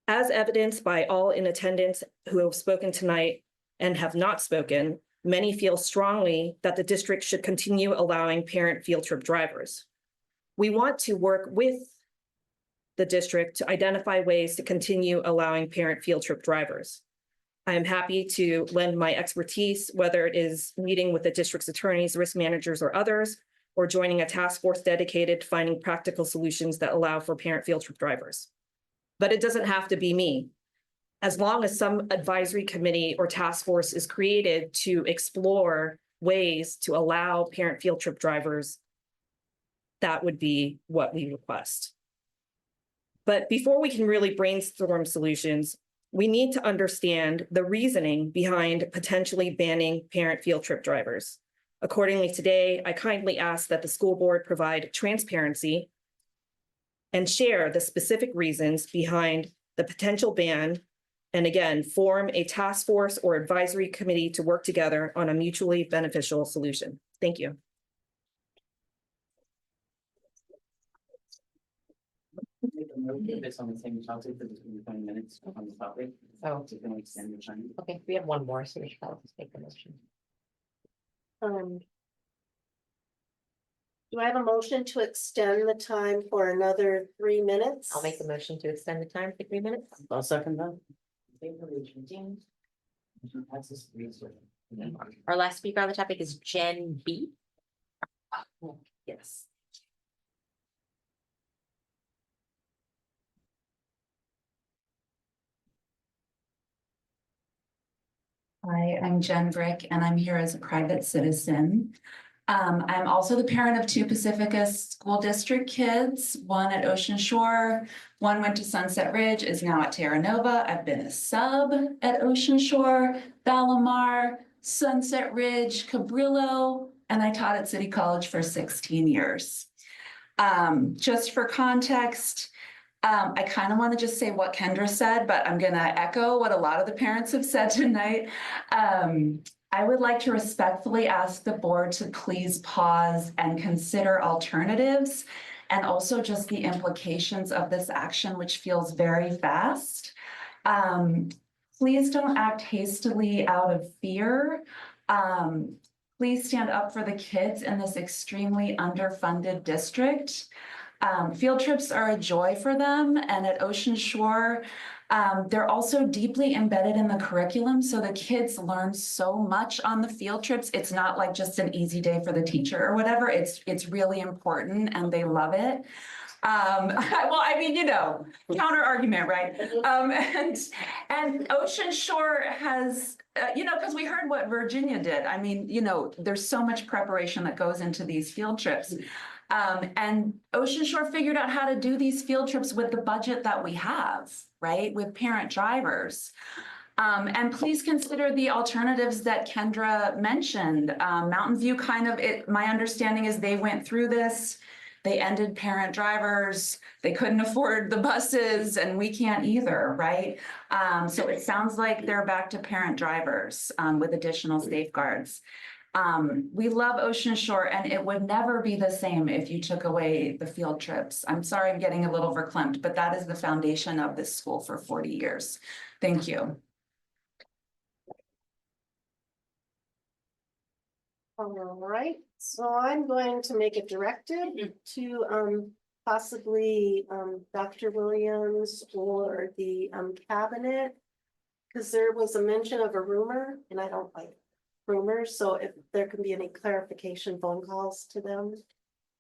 As evidenced by all in attendance who have spoken tonight and have not spoken, many feel strongly that the district should continue allowing parent field trip drivers. We want to work with the district to identify ways to continue allowing parent field trip drivers. I am happy to lend my expertise, whether it is meeting with the district's attorneys, risk managers, or others, or joining a task force dedicated to finding practical solutions that allow for parent field trip drivers. But it doesn't have to be me. As long as some advisory committee or task force is created to explore ways to allow parent field trip drivers, that would be what we request. But before we can really brainstorm solutions, we need to understand the reasoning behind potentially banning parent field trip drivers. Accordingly, today, I kindly ask that the school board provide transparency and share the specific reasons behind the potential ban, and again, form a task force or advisory committee to work together on a mutually beneficial solution. Thank you. It's on the same topic, but it's gonna be 20 minutes on the topic. Oh. So you can extend your time. Okay, we have one more, so we should probably just make the motion. Do I have a motion to extend the time for another 3 minutes? I'll make the motion to extend the time for 3 minutes. I'll second that. Our last speaker on the topic is Jen B. Yes. Hi, I'm Jen Brick, and I'm here as a private citizen. I'm also the parent of two Pacifica School District kids, one at Ocean Shore, one went to Sunset Ridge, is now at Terra Nova. I've been a sub at Ocean Shore, Balamar, Sunset Ridge, Cabrillo, and I taught at City College for 16 years. Just for context, I kind of want to just say what Kendra said, but I'm gonna echo what a lot of the parents have said tonight. I would like to respectfully ask the board to please pause and consider alternatives and also just the implications of this action, which feels very fast. Please don't act hastily out of fear. Please stand up for the kids in this extremely underfunded district. Field trips are a joy for them, and at Ocean Shore, they're also deeply embedded in the curriculum, so the kids learn so much on the field trips. It's not like just an easy day for the teacher or whatever. It's really important, and they love it. Well, I mean, you know, counter argument, right? And Ocean Shore has, you know, because we heard what Virginia did. I mean, you know, there's so much preparation that goes into these field trips. And Ocean Shore figured out how to do these field trips with the budget that we have, right? With parent drivers. And please consider the alternatives that Kendra mentioned. Mountain View my understanding is they went through this. They ended parent drivers. They couldn't afford the buses, and we can't either, right? So it sounds like they're back to parent drivers with additional safeguards. We love Ocean Shore, and it would never be the same if you took away the field trips. I'm sorry I'm getting a little verklempt, but that is the foundation of this school for 40 years. Thank you. All right, so I'm going to make a directive to possibly Dr. Williams or the cabinet. Because there was a mention of a rumor, and I don't like rumors, so if there can be any clarification phone calls to them,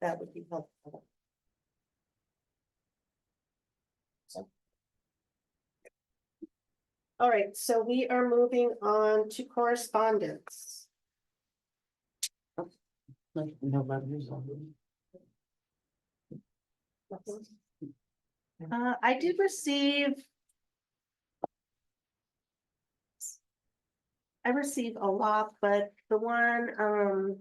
that would be helpful. All right, so we are moving on to correspondence. No letters. I did receive. I received a lot, but the one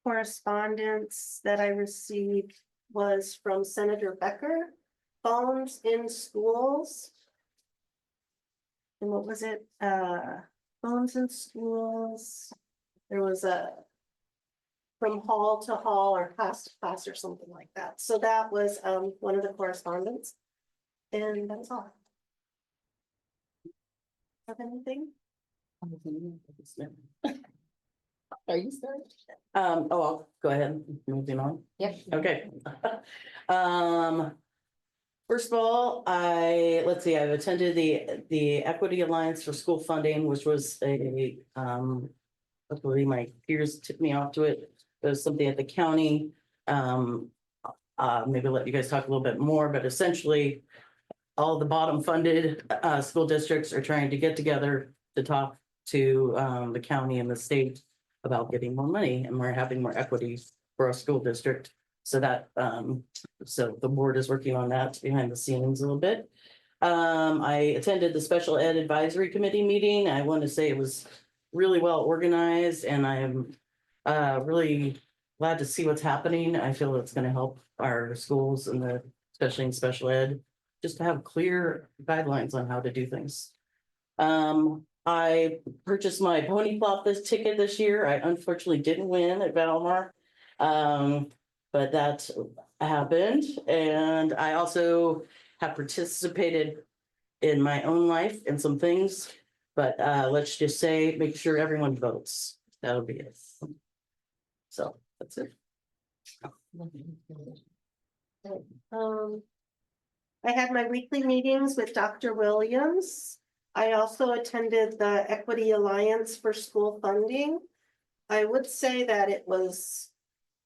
correspondence that I received was from Senator Becker, phones in schools. And what was it? Phones in schools. There was a from hall to hall or class to class or something like that. So that was one of the correspondence. And that's all. Have anything? Are you sorry? I'll go ahead, moving on. Yep. Okay. First of all, I've attended the Equity Alliance for School Funding, which was luckily my peers tipped me off to it. It was something at the county. Maybe let you guys talk a little bit more, but essentially all the bottom funded school districts are trying to get together to talk to the county and the state about getting more money, and we're having more equity for our school district. So that so the board is working on that behind the scenes a little bit. I attended the Special Ed Advisory Committee meeting. I want to say it was really well organized, and I am really glad to see what's happening. I feel it's going to help our schools and especially in special ed, just to have clear guidelines on how to do things. I purchased my pony plot ticket this year. I unfortunately didn't win at Valmar. but that happened. And I also have participated in my own life in some things, but let's just say, make sure everyone votes. That'll be it. So that's it. I had my weekly meetings with Dr. Williams. I also attended the Equity Alliance for School Funding. I would say that it was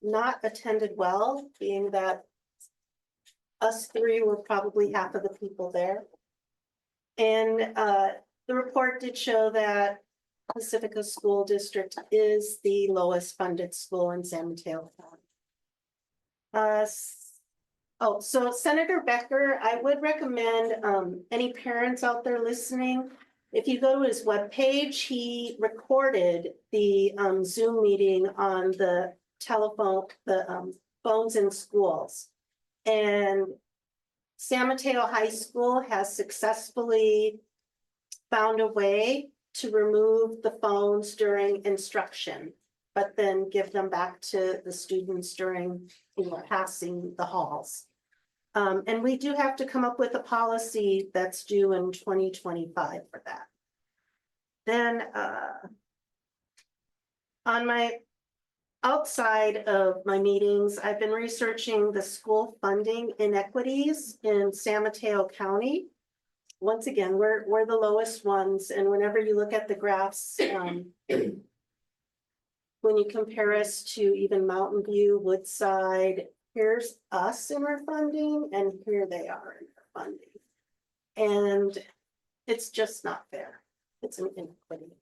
not attended well, being that us three were probably half of the people there. And the report did show that Pacifica School District is the lowest funded school in San Mateo County. So Senator Becker, I would recommend any parents out there listening, if you go to his webpage, he recorded the Zoom meeting on the telephone, the phones in schools. And San Mateo High School has successfully found a way to remove the phones during instruction, but then give them back to the students during, passing the halls. And we do have to come up with a policy that's due in 2025 for that. Then on my outside of my meetings, I've been researching the school funding inequities in San Mateo County. Once again, we're the lowest ones, and whenever you look at the graphs, when you compare us to even Mountain View, Woodside, here's us in our funding, and here they are in their funding. And it's just not fair. It's an inequity.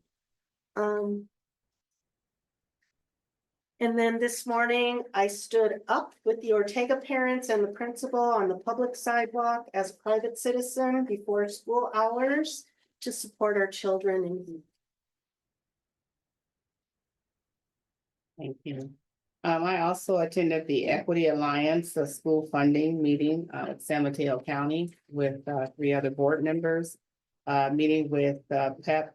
And then this morning, I stood up with the Ortega parents and the principal on the public sidewalk as a private citizen before school hours to support our children in need. Thank you. I also attended the Equity Alliance, the school funding meeting at San Mateo County with 3 other board members, meeting with PEP,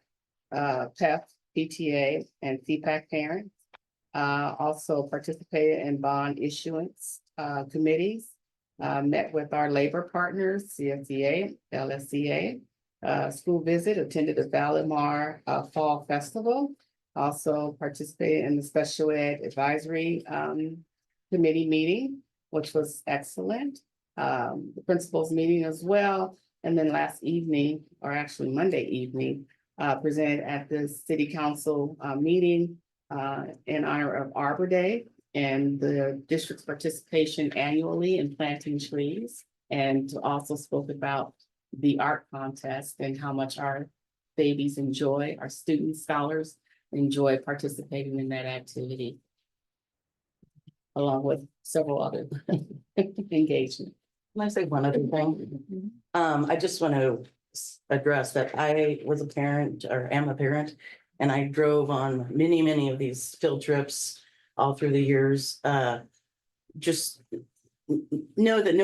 PTA, and CPAC parents. Also participated in bond issuance committees, met with our labor partners, CSEA, LSCA, school visit, attended the Valimar Fall Festival. Also participated in the Special Ed Advisory Committee meeting, which was excellent. The principals meeting as well. And then last evening, or actually Monday evening, presented at the City Council meeting in honor of Arbor Day and the district's participation annually in planting trees. And also spoke about the art contest and how much our babies enjoy, our students, scholars enjoy participating in that activity, along with several other engagements. Can I say one other thing? I just want to address that I was a parent, or am a parent, and I drove on many of these field trips all through the years. Just know that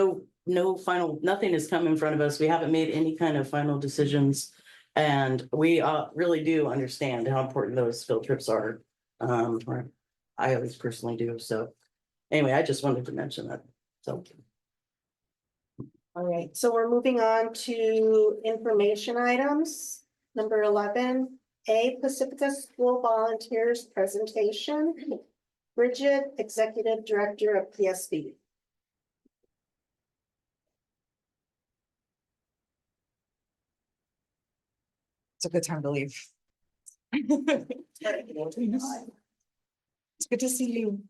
nothing has come in front of us. We haven't made any kind of final decisions. And we really do understand how important those field trips are. Or I always personally do. So anyway, I just wanted to mention that. So. All right, so we're moving on to information items. Number 11, Pacifica School Volunteers presentation. Bridget, Executive Director of PSD. It's a good time to leave. It's good to see you.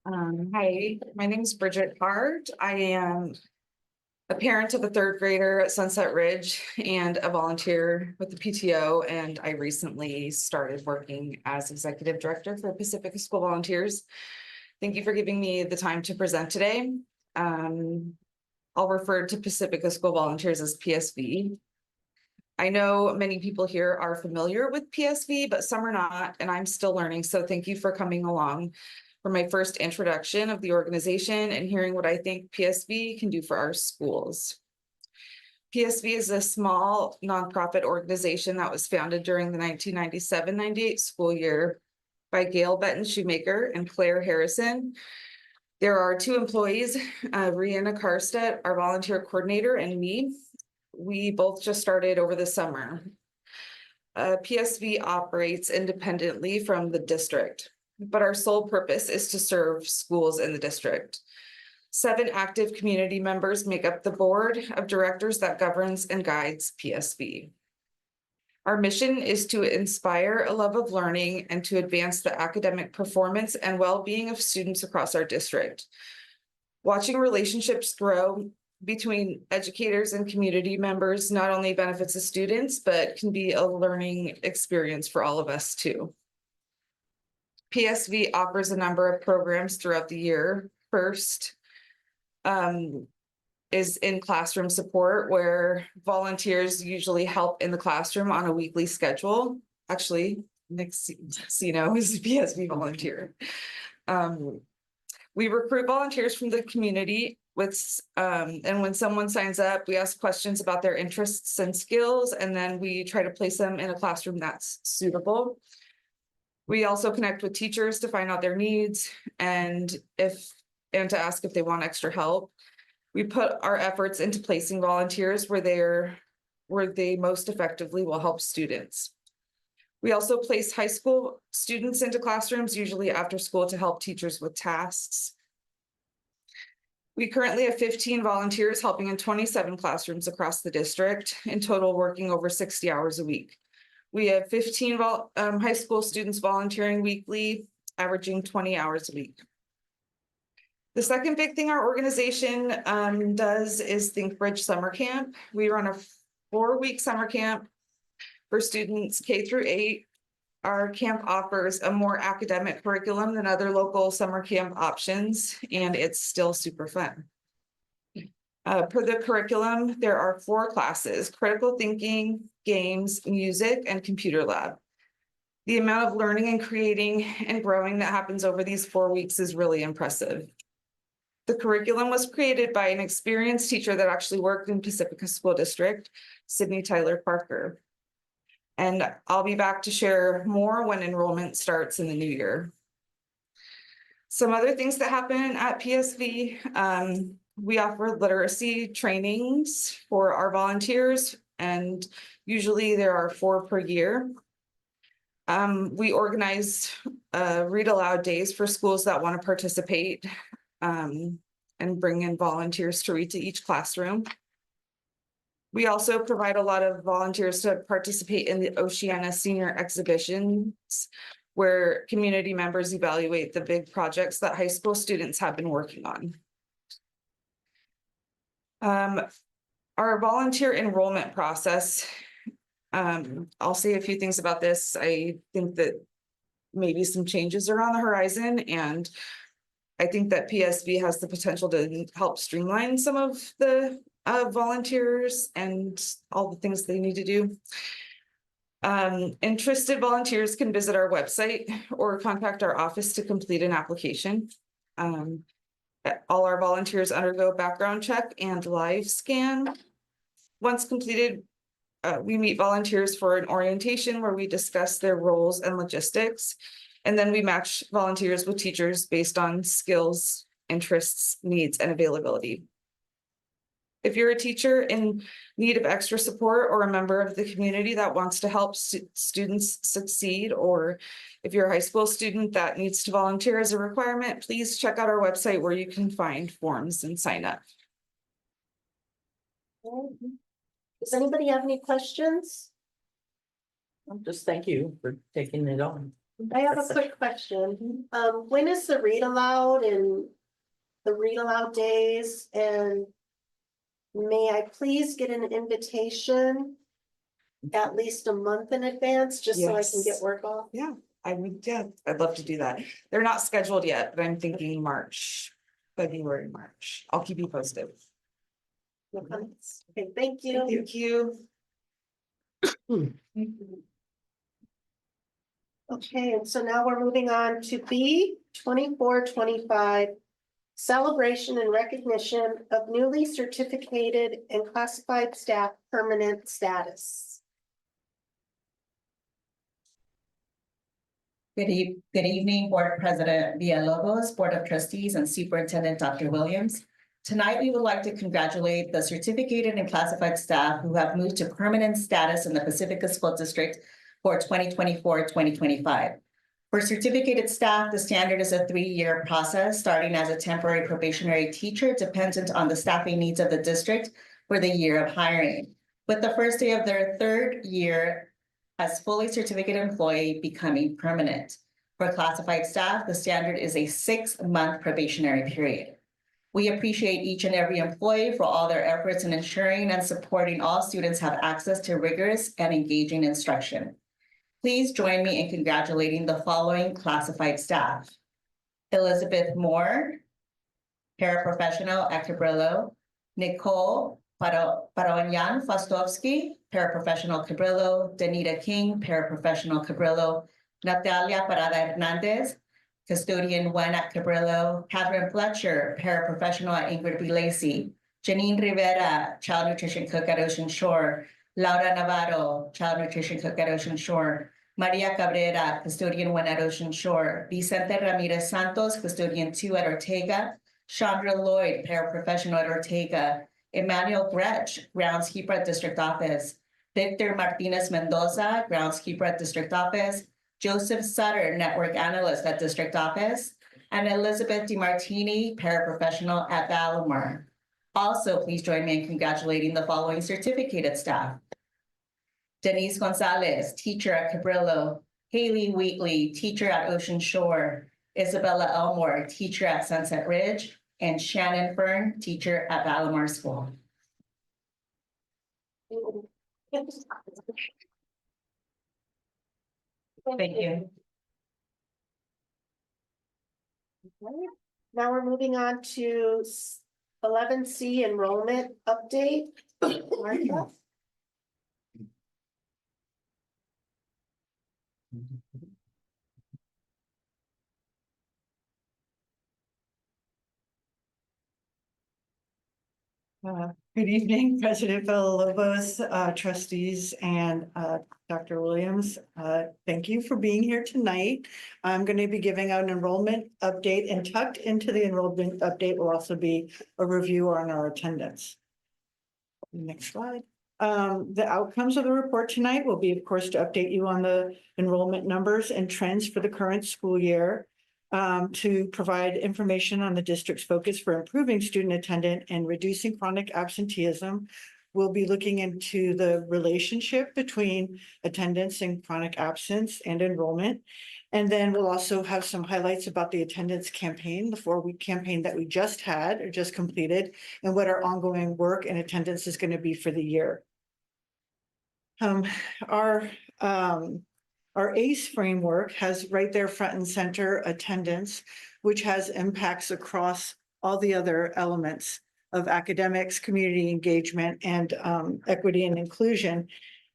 Hi, my name is Bridget Hart. I am a parent of a 3rd grader at Sunset Ridge and a volunteer with the PTO. And I recently started working as Executive Director for Pacifica School Volunteers. Thank you for giving me the time to present today. I'll refer to Pacifica School Volunteers as PSV. I know many people here are familiar with PSV, but some are not, and I'm still learning. So thank you for coming along for my first introduction of the organization and hearing what I think PSV can do for our schools. PSV is a small nonprofit organization that was founded during the 1997-98 school year by Gail Benton Shoemaker and Claire Harrison. There are 2 employees, Rihanna Karstedt, our volunteer coordinator, and me. We both just started over the summer. PSV operates independently from the district, but our sole purpose is to serve schools in the district. 7 active community members make up the board of directors that governs and guides PSV. Our mission is to inspire a love of learning and to advance the academic performance and well-being of students across our district. Watching relationships grow between educators and community members not only benefits the students, but can be a learning experience for all of us too. PSV offers a number of programs throughout the year. First, is in classroom support, where volunteers usually help in the classroom on a weekly schedule. Actually, Nick Sino is a PSV volunteer. We recruit volunteers from the community and when someone signs up, we ask questions about their interests and skills, and then we try to place them in a classroom that's suitable. We also connect with teachers to find out their needs and to ask if they want extra help. We put our efforts into placing volunteers where they most effectively will help students. We also place high school students into classrooms, usually after school, to help teachers with tasks. We currently have 15 volunteers helping in 27 classrooms across the district, in total working over 60 hours a week. We have 15 high school students volunteering weekly, averaging 20 hours a week. The second big thing our organization does is Think Bridge Summer Camp. We run a 4-week summer camp for students K through 8. Our camp offers a more academic curriculum than other local summer camp options, and it's still super fun. Per the curriculum, there are 4 classes: critical thinking, games, music, and computer lab. The amount of learning and creating and growing that happens over these 4 weeks is really impressive. The curriculum was created by an experienced teacher that actually worked in Pacifica School District, Sydney Tyler Parker. And I'll be back to share more when enrollment starts in the new year. Some other things that happen at PSV, we offer literacy trainings for our volunteers, and usually there are 4 per year. We organize read aloud days for schools that want to participate and bring in volunteers to read to each classroom. We also provide a lot of volunteers to participate in the Oceana Senior Exhibitions, where community members evaluate the big projects that high school students have been working on. Our volunteer enrollment process, I'll say a few things about this. I think that maybe some changes are on the horizon, and I think that PSV has the potential to help streamline some of the volunteers and all the things they need to do. Interested volunteers can visit our website or contact our office to complete an application. All our volunteers undergo background check and live scan. Once completed, we meet volunteers for an orientation where we discuss their roles and logistics, and then we match volunteers with teachers based on skills, interests, needs, and availability. If you're a teacher in need of extra support or a member of the community that wants to help students succeed, or if you're a high school student that needs to volunteer as a requirement, please check out our website where you can find forms and sign up. Does anybody have any questions? Just thank you for taking it on. I have a quick question. When is the read aloud and the read aloud days, and may I please get an invitation at least a month in advance, just so I can get work off? Yeah, I'd love to do that. They're not scheduled yet, but I'm thinking March, February, March. I'll keep you posted. Okay, thank you. Thank you. Okay, and so now we're moving on to B 2425 celebration and recognition of newly certificated and classified staff permanent status. Good evening, Board President Villalobos, Board of Trustees, and Superintendent Dr. Williams. Tonight, we would like to congratulate the certificated and classified staff who have moved to permanent status in the Pacifica School District for 2024-2025. For certificated staff, the standard is a 3-year process, starting as a temporary probationary teacher, dependent on the staffing needs of the district for the year of hiring. With the first day of their 3rd year as fully certificated employee becoming permanent. For classified staff, the standard is a 6-month probationary period. We appreciate each and every employee for all their efforts in ensuring and supporting all students have access to rigorous and engaging instruction. Please join me in congratulating the following classified staff. Elizabeth Moore, paraprofessional at Cabrillo. Nicole Parawanyan Fostovsky, paraprofessional Cabrillo. Danita King, paraprofessional Cabrillo. Natalia Parada Hernandez, custodian 1 at Cabrillo. Catherine Fletcher, paraprofessional at Ingrid B. Lacey. Janine Rivera, child nutrition cook at Ocean Shore. Laura Navarro, child nutrition cook at Ocean Shore. Maria Cabrera, custodian 1 at Ocean Shore. Vicente Ramirez Santos, custodian 2 at Ortega. Chandra Lloyd, paraprofessional at Ortega. Emmanuel Gretsch, groundskeeper at District Office. Victor Martinez Mendoza, groundskeeper at District Office. Joseph Sutter, network analyst at District Office. And Elizabeth DiMartini, paraprofessional at Valamar. Also, please join me in congratulating the following certificated staff. Denise Gonzalez, teacher at Cabrillo. Haley Wheatley, teacher at Ocean Shore. Isabella Elmore, teacher at Sunset Ridge. And Shannon Fern, teacher at Valamar School. Thank you. Okay. Now we're moving on to 11C enrollment update. Martha? Good evening, President Villalobos, trustees, and Dr. Williams. Thank you for being here tonight. I'm going to be giving out an enrollment update, and tucked into the enrollment update will also be a review on our attendance. Next slide. The outcomes of the report tonight will be, of course, to update you on the enrollment numbers and trends for the current school year. To provide information on the district's focus for improving student attendance and reducing chronic absenteeism. We'll be looking into the relationship between attendance and chronic absence and enrollment. And then we'll also have some highlights about the attendance campaign, the 4-week campaign that we just had or just completed, and what our ongoing work and attendance is going to be for the year. Our ACE framework has right there front and center attendance, which has impacts across all the other elements of academics, community engagement, and equity and inclusion.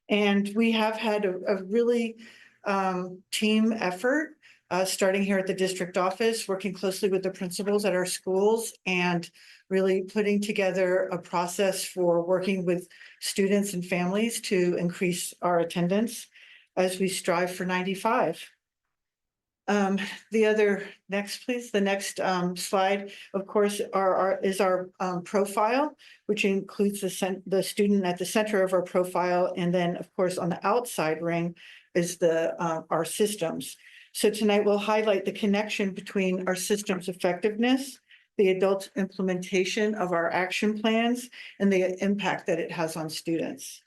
And we have had a really team effort, starting here at the district office, working closely with the principals at our schools, and really putting together a process for working with students and families to increase our attendance as we strive for 95. The other, next please, the next slide, of course, is our profile, which includes the student at the center of our profile. And then, of course, on the outside ring is our systems. So tonight we'll highlight the connection between our systems effectiveness, the adult implementation of our action plans, and the impact that it has on students.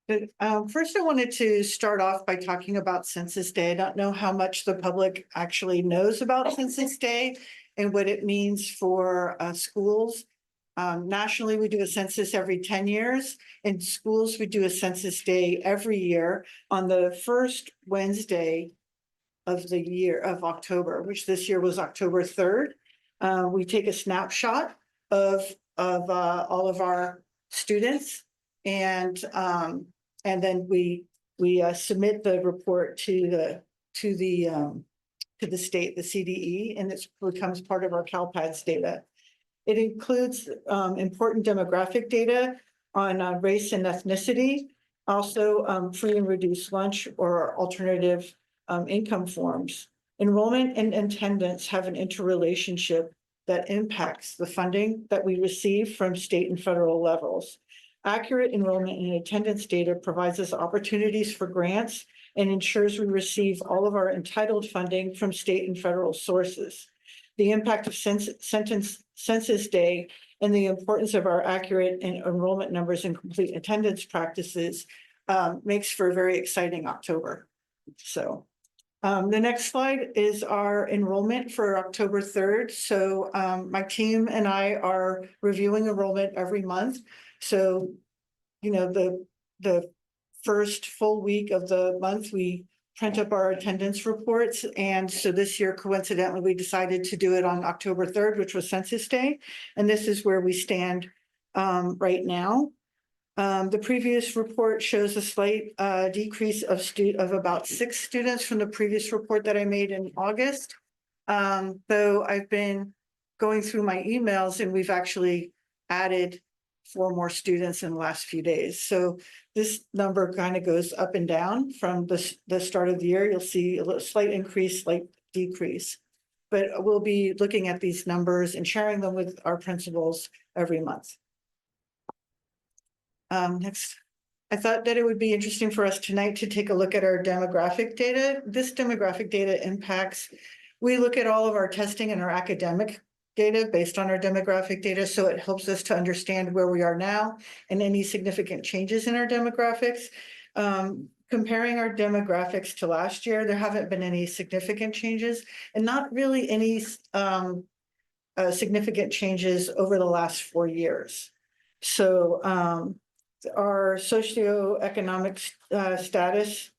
But first, I wanted to start off by talking about Census Day. I don't know how much the public actually knows about Census Day and what it means for schools. Nationally, we do a census every 10 years. In schools, we do a Census Day every year on the first Wednesday of the year of October, which this year was October 3rd. We take a snapshot of all of our students, and then we submit the report to the to the state, the CDE, and it becomes part of our CalPADS data. It includes important demographic data on race and ethnicity, also free and reduced lunch or alternative income forms. Enrollment and attendance have an interrelationship that impacts the funding that we receive from state and federal levels. Accurate enrollment and attendance data provides us opportunities for grants and ensures we receive all of our entitled funding from state and federal sources. The impact of Census Day and the importance of our accurate and enrollment numbers and complete attendance practices makes for a very exciting October. So the next slide is our enrollment for October 3rd. So my team and I are reviewing enrollment every month. So, you know, the first full week of the month, we print up our attendance reports. And so this year, coincidentally, we decided to do it on October 3rd, which was Census Day. And this is where we stand right now. The previous report shows a slight decrease of about 6 students from the previous report that I made in August. Though I've been going through my emails and we've actually added 4 more students in the last few days. So this number kind of goes up and down from the start of the year. You'll see a little slight increase, slight decrease. But we'll be looking at these numbers and sharing them with our principals every month. Next, I thought that it would be interesting for us tonight to take a look at our demographic data. This demographic data impacts, we look at all of our testing and our academic data based on our demographic data. So it helps us to understand where we are now and any significant changes in our demographics. Comparing our demographics to last year, there haven't been any significant changes and not really any significant changes over the last 4 years. So our socioeconomic status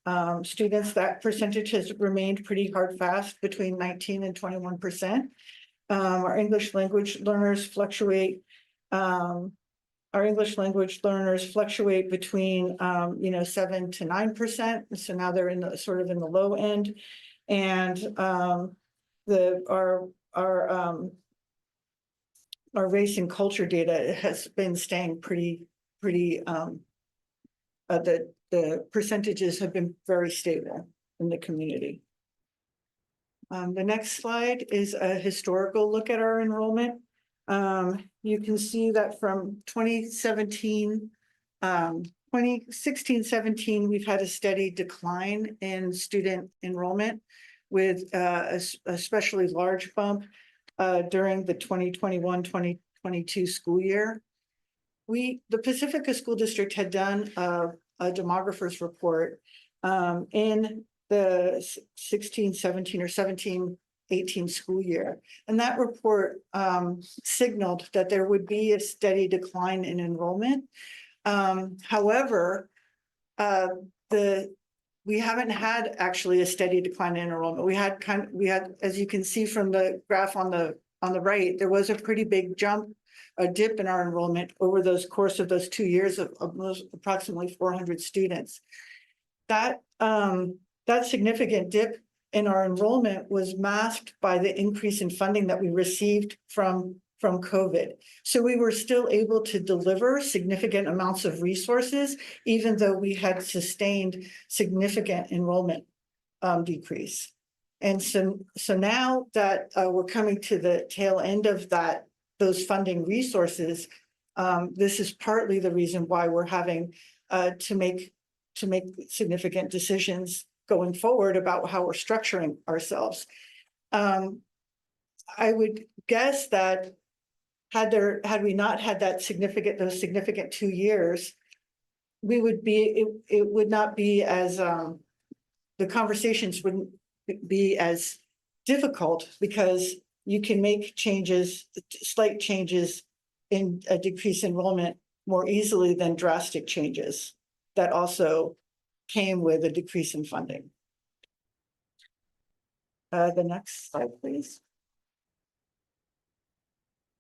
students, that percentage has remained pretty hard fast between 19 and 21%. Our English language learners fluctuate. Our English language learners fluctuate between 7 to 9%. So now they're in the sort of in the low end, and our race and culture data has been staying pretty. The percentages have been very stable in the community. The next slide is a historical look at our enrollment. You can see that from 2016, 17, we've had a steady decline in student enrollment with a especially large bump during the 2021-2022 school year. The Pacifica School District had done a demographer's report in the 16-17 or 17-18 school year. And that report signaled that there would be a steady decline in enrollment. However, we haven't had actually a steady decline in enrollment. We had, as you can see from the graph on the right, there was a pretty big jump, a dip in our enrollment over those course of those 2 years of approximately 400 students. That significant dip in our enrollment was masked by the increase in funding that we received from COVID. So we were still able to deliver significant amounts of resources, even though we had sustained significant enrollment decrease. And so now that we're coming to the tail end of those funding resources, this is partly the reason why we're having to make significant decisions going forward about how we're structuring ourselves. I would guess that had we not had those significant 2 years, it would not be as the conversations wouldn't be as difficult, because you can make slight changes in a decreased enrollment more easily than drastic changes that also came with a decrease in funding. The next slide, please.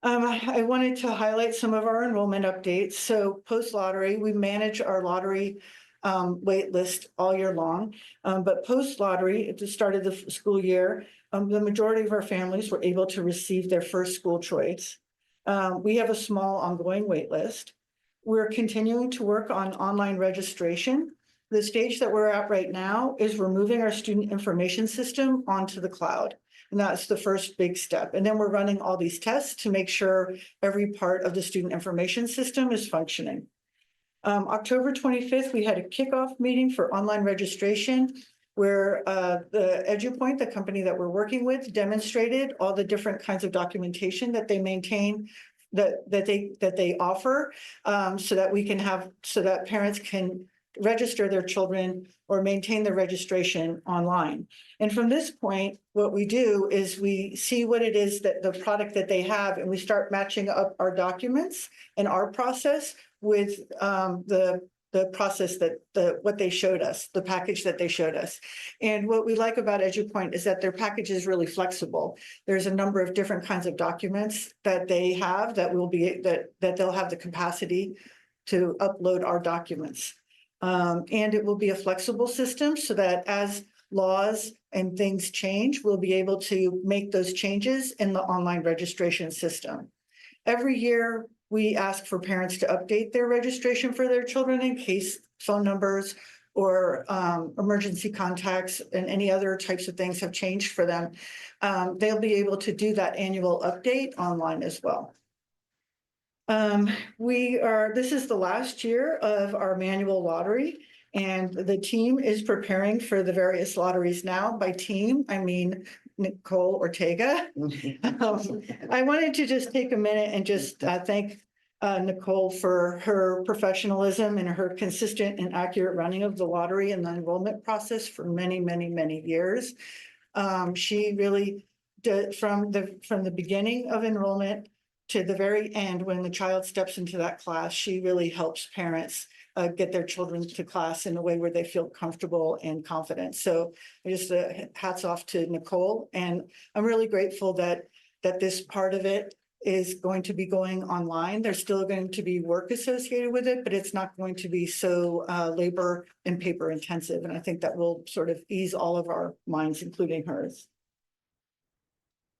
I wanted to highlight some of our enrollment updates. So post-lottery, we manage our lottery wait list all year long. But post-lottery, at the start of the school year, the majority of our families were able to receive their first school choice. We have a small ongoing wait list. We're continuing to work on online registration. The stage that we're at right now is we're moving our student information system onto the cloud. And that's the first big step. And then we're running all these tests to make sure every part of the student information system is functioning. October 25th, we had a kickoff meeting for online registration where the EduPoint, the company that we're working with, demonstrated all the different kinds of documentation that they maintain, that they offer, so that parents can register their children or maintain their registration online. And from this point, what we do is we see what it is that the product that they have, and we start matching up our documents and our process with the process what they showed us, the package that they showed us. And what we like about EduPoint is that their package is really flexible. There's a number of different kinds of documents that they have that they'll have the capacity to upload our documents. And it will be a flexible system so that as laws and things change, we'll be able to make those changes in the online registration system. Every year, we ask for parents to update their registration for their children in case phone numbers or emergency contacts and any other types of things have changed for them. They'll be able to do that annual update online as well. This is the last year of our manual lottery, and the team is preparing for the various lotteries now. By team, I mean Nicole Ortega. I wanted to just take a minute and just thank Nicole for her professionalism and her consistent and accurate running of the lottery and the enrollment process for many, many, many years. She really did from the beginning of enrollment to the very end, when the child steps into that class, she really helps parents get their children to class in a way where they feel comfortable and confident. So just hats off to Nicole. And I'm really grateful that this part of it is going to be going online. There's still going to be work associated with it, but it's not going to be so labor and paper intensive. And I think that will sort of ease all of our minds, including hers.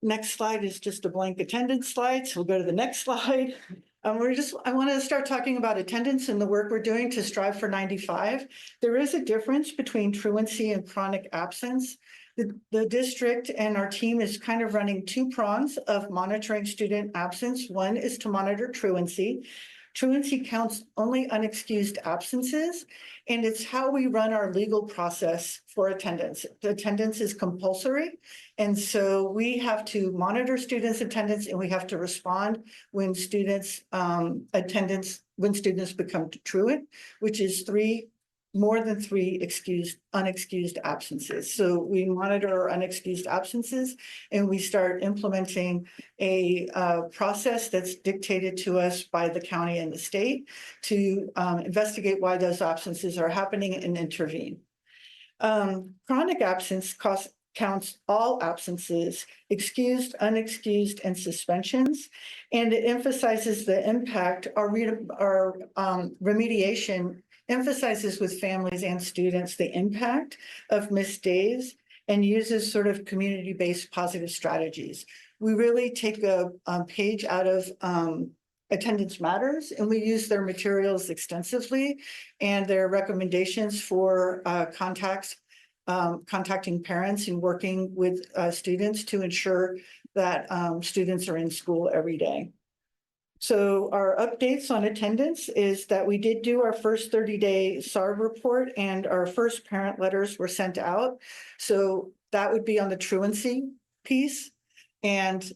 Next slide is just a blank attendance slide. So we'll go to the next slide. I want to start talking about attendance and the work we're doing to strive for 95. There is a difference between truancy and chronic absence. The district and our team is kind of running two prongs of monitoring student absence. One is to monitor truancy. Truancy counts only unexcused absences, and it's how we run our legal process for attendance. The attendance is compulsory, and so we have to monitor students' attendance, and we have to respond when students' become truant, which is more than three unexcused absences. So we monitor our unexcused absences, and we start implementing a process that's dictated to us by the county and the state to investigate why those absences are happening and intervene. Chronic absence counts all absences, excused, unexcused, and suspensions, and it emphasizes the impact. Our remediation emphasizes with families and students the impact of missed days and uses sort of community-based positive strategies. We really take a page out of Attendance Matters, and we use their materials extensively and their recommendations for contacting parents and working with students to ensure that students are in school every day. So our updates on attendance is that we did do our first 30-day SARB report, and our first parent letters were sent out. So that would be on the truancy piece. And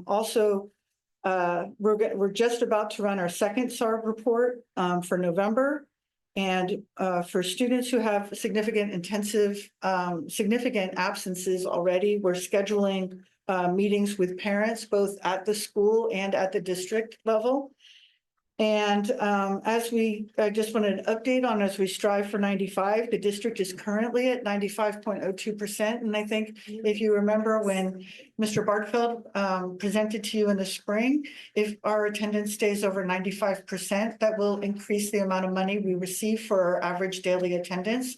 also, we're just about to run our second SARB report for November. And for students who have significant absences already, we're scheduling meetings with parents, both at the school and at the district level. And I just wanted an update on as we strive for 95, the district is currently at 95.02%. And I think if you remember when Mr. Bartfeld presented to you in the spring, if our attendance stays over 95%, that will increase the amount of money we receive for our average daily attendance,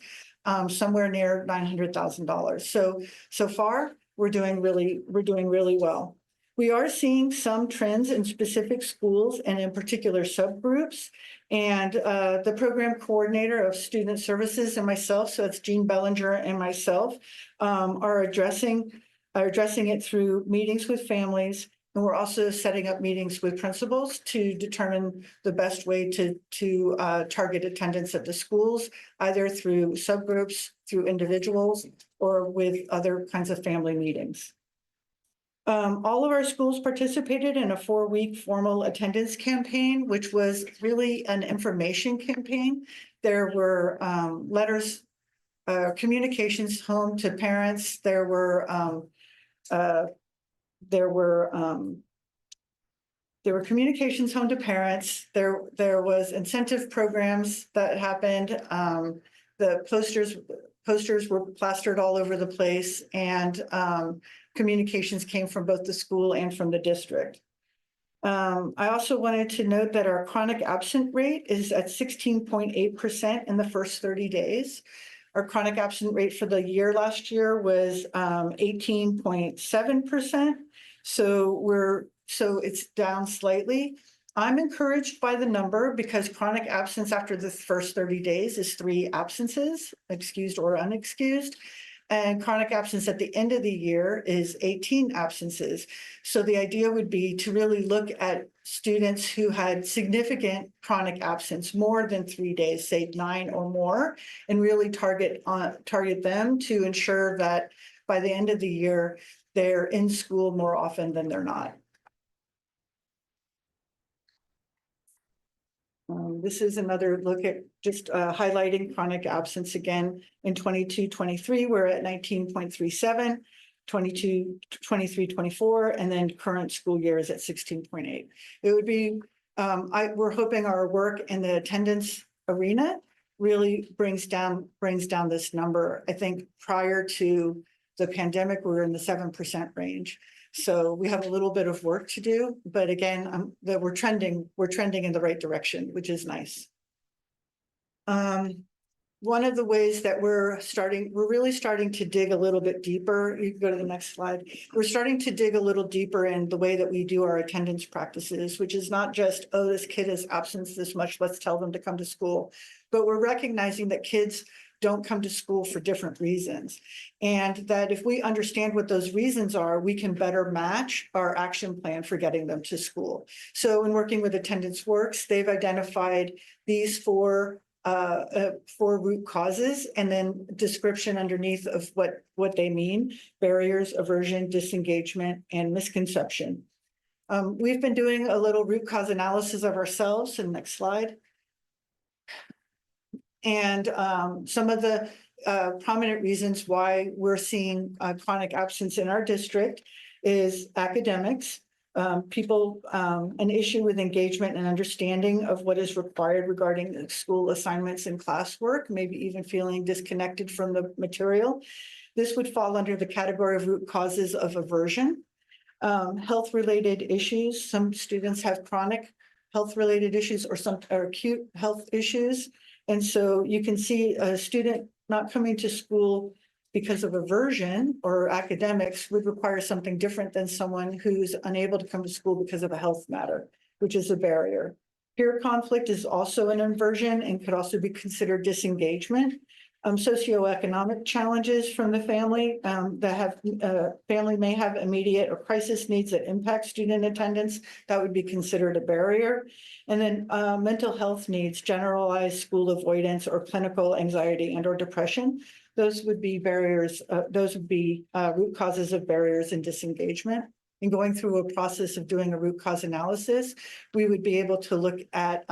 somewhere near $900,000. So far, we're doing really well. We are seeing some trends in specific schools and in particular subgroups. And the program coordinator of student services and myself, so it's Jean Bellinger and myself, are addressing it through meetings with families. And we're also setting up meetings with principals to determine the best way to target attendance at the schools, either through subgroups, through individuals, or with other kinds of family meetings. All of our schools participated in a 4-week formal attendance campaign, which was really an information campaign. There were letters, communications home to parents. There were communications home to parents. There was incentive programs that happened. The posters were plastered all over the place, and communications came from both the school and from the district. I also wanted to note that our chronic absent rate is at 16.8% in the first 30 days. Our chronic absent rate for the year last year was 18.7%. So it's down slightly. I'm encouraged by the number because chronic absence after the first 30 days is 3 absences, excused or unexcused. And chronic absence at the end of the year is 18 absences. So the idea would be to really look at students who had significant chronic absence, more than 3 days, say 9 or more, and really target them to ensure that by the end of the year, they're in school more often than they're not. This is another look at just highlighting chronic absence again. In 22-23, we're at 19.37, 22-23-24, and then current school year is at 16.8. It would be, we're hoping our work in the attendance arena really brings down this number. I think prior to the pandemic, we were in the 7% range. So we have a little bit of work to do, but again, that we're trending in the right direction, which is nice. One of the ways that we're really starting to dig a little bit deeper. You can go to the next slide. We're starting to dig a little deeper in the way that we do our attendance practices, which is not just, oh, this kid is absent this much, let's tell them to come to school. But we're recognizing that kids don't come to school for different reasons. And that if we understand what those reasons are, we can better match our action plan for getting them to school. So in working with Attendance Works, they've identified these 4 root causes and then description underneath of what they mean: barriers, aversion, disengagement, and misconception. We've been doing a little root cause analysis of ourselves. And next slide. And some of the prominent reasons why we're seeing chronic absence in our district is academics, an issue with engagement and understanding of what is required regarding school assignments and classwork, maybe even feeling disconnected from the material. This would fall under the category of root causes of aversion. Health-related issues. Some students have chronic health-related issues or acute health issues. And so you can see a student not coming to school because of aversion or academics would require something different than someone who's unable to come to school because of a health matter, which is a barrier. Peer conflict is also an aversion and could also be considered disengagement. Socioeconomic challenges from the family family may have immediate or crisis needs that impact student attendance. That would be considered a barrier. And then mental health needs, generalized school avoidance or clinical anxiety and or depression. Those would be barriers. Those would be root causes of barriers and disengagement. And going through a process of doing a root cause analysis, we would be able to look at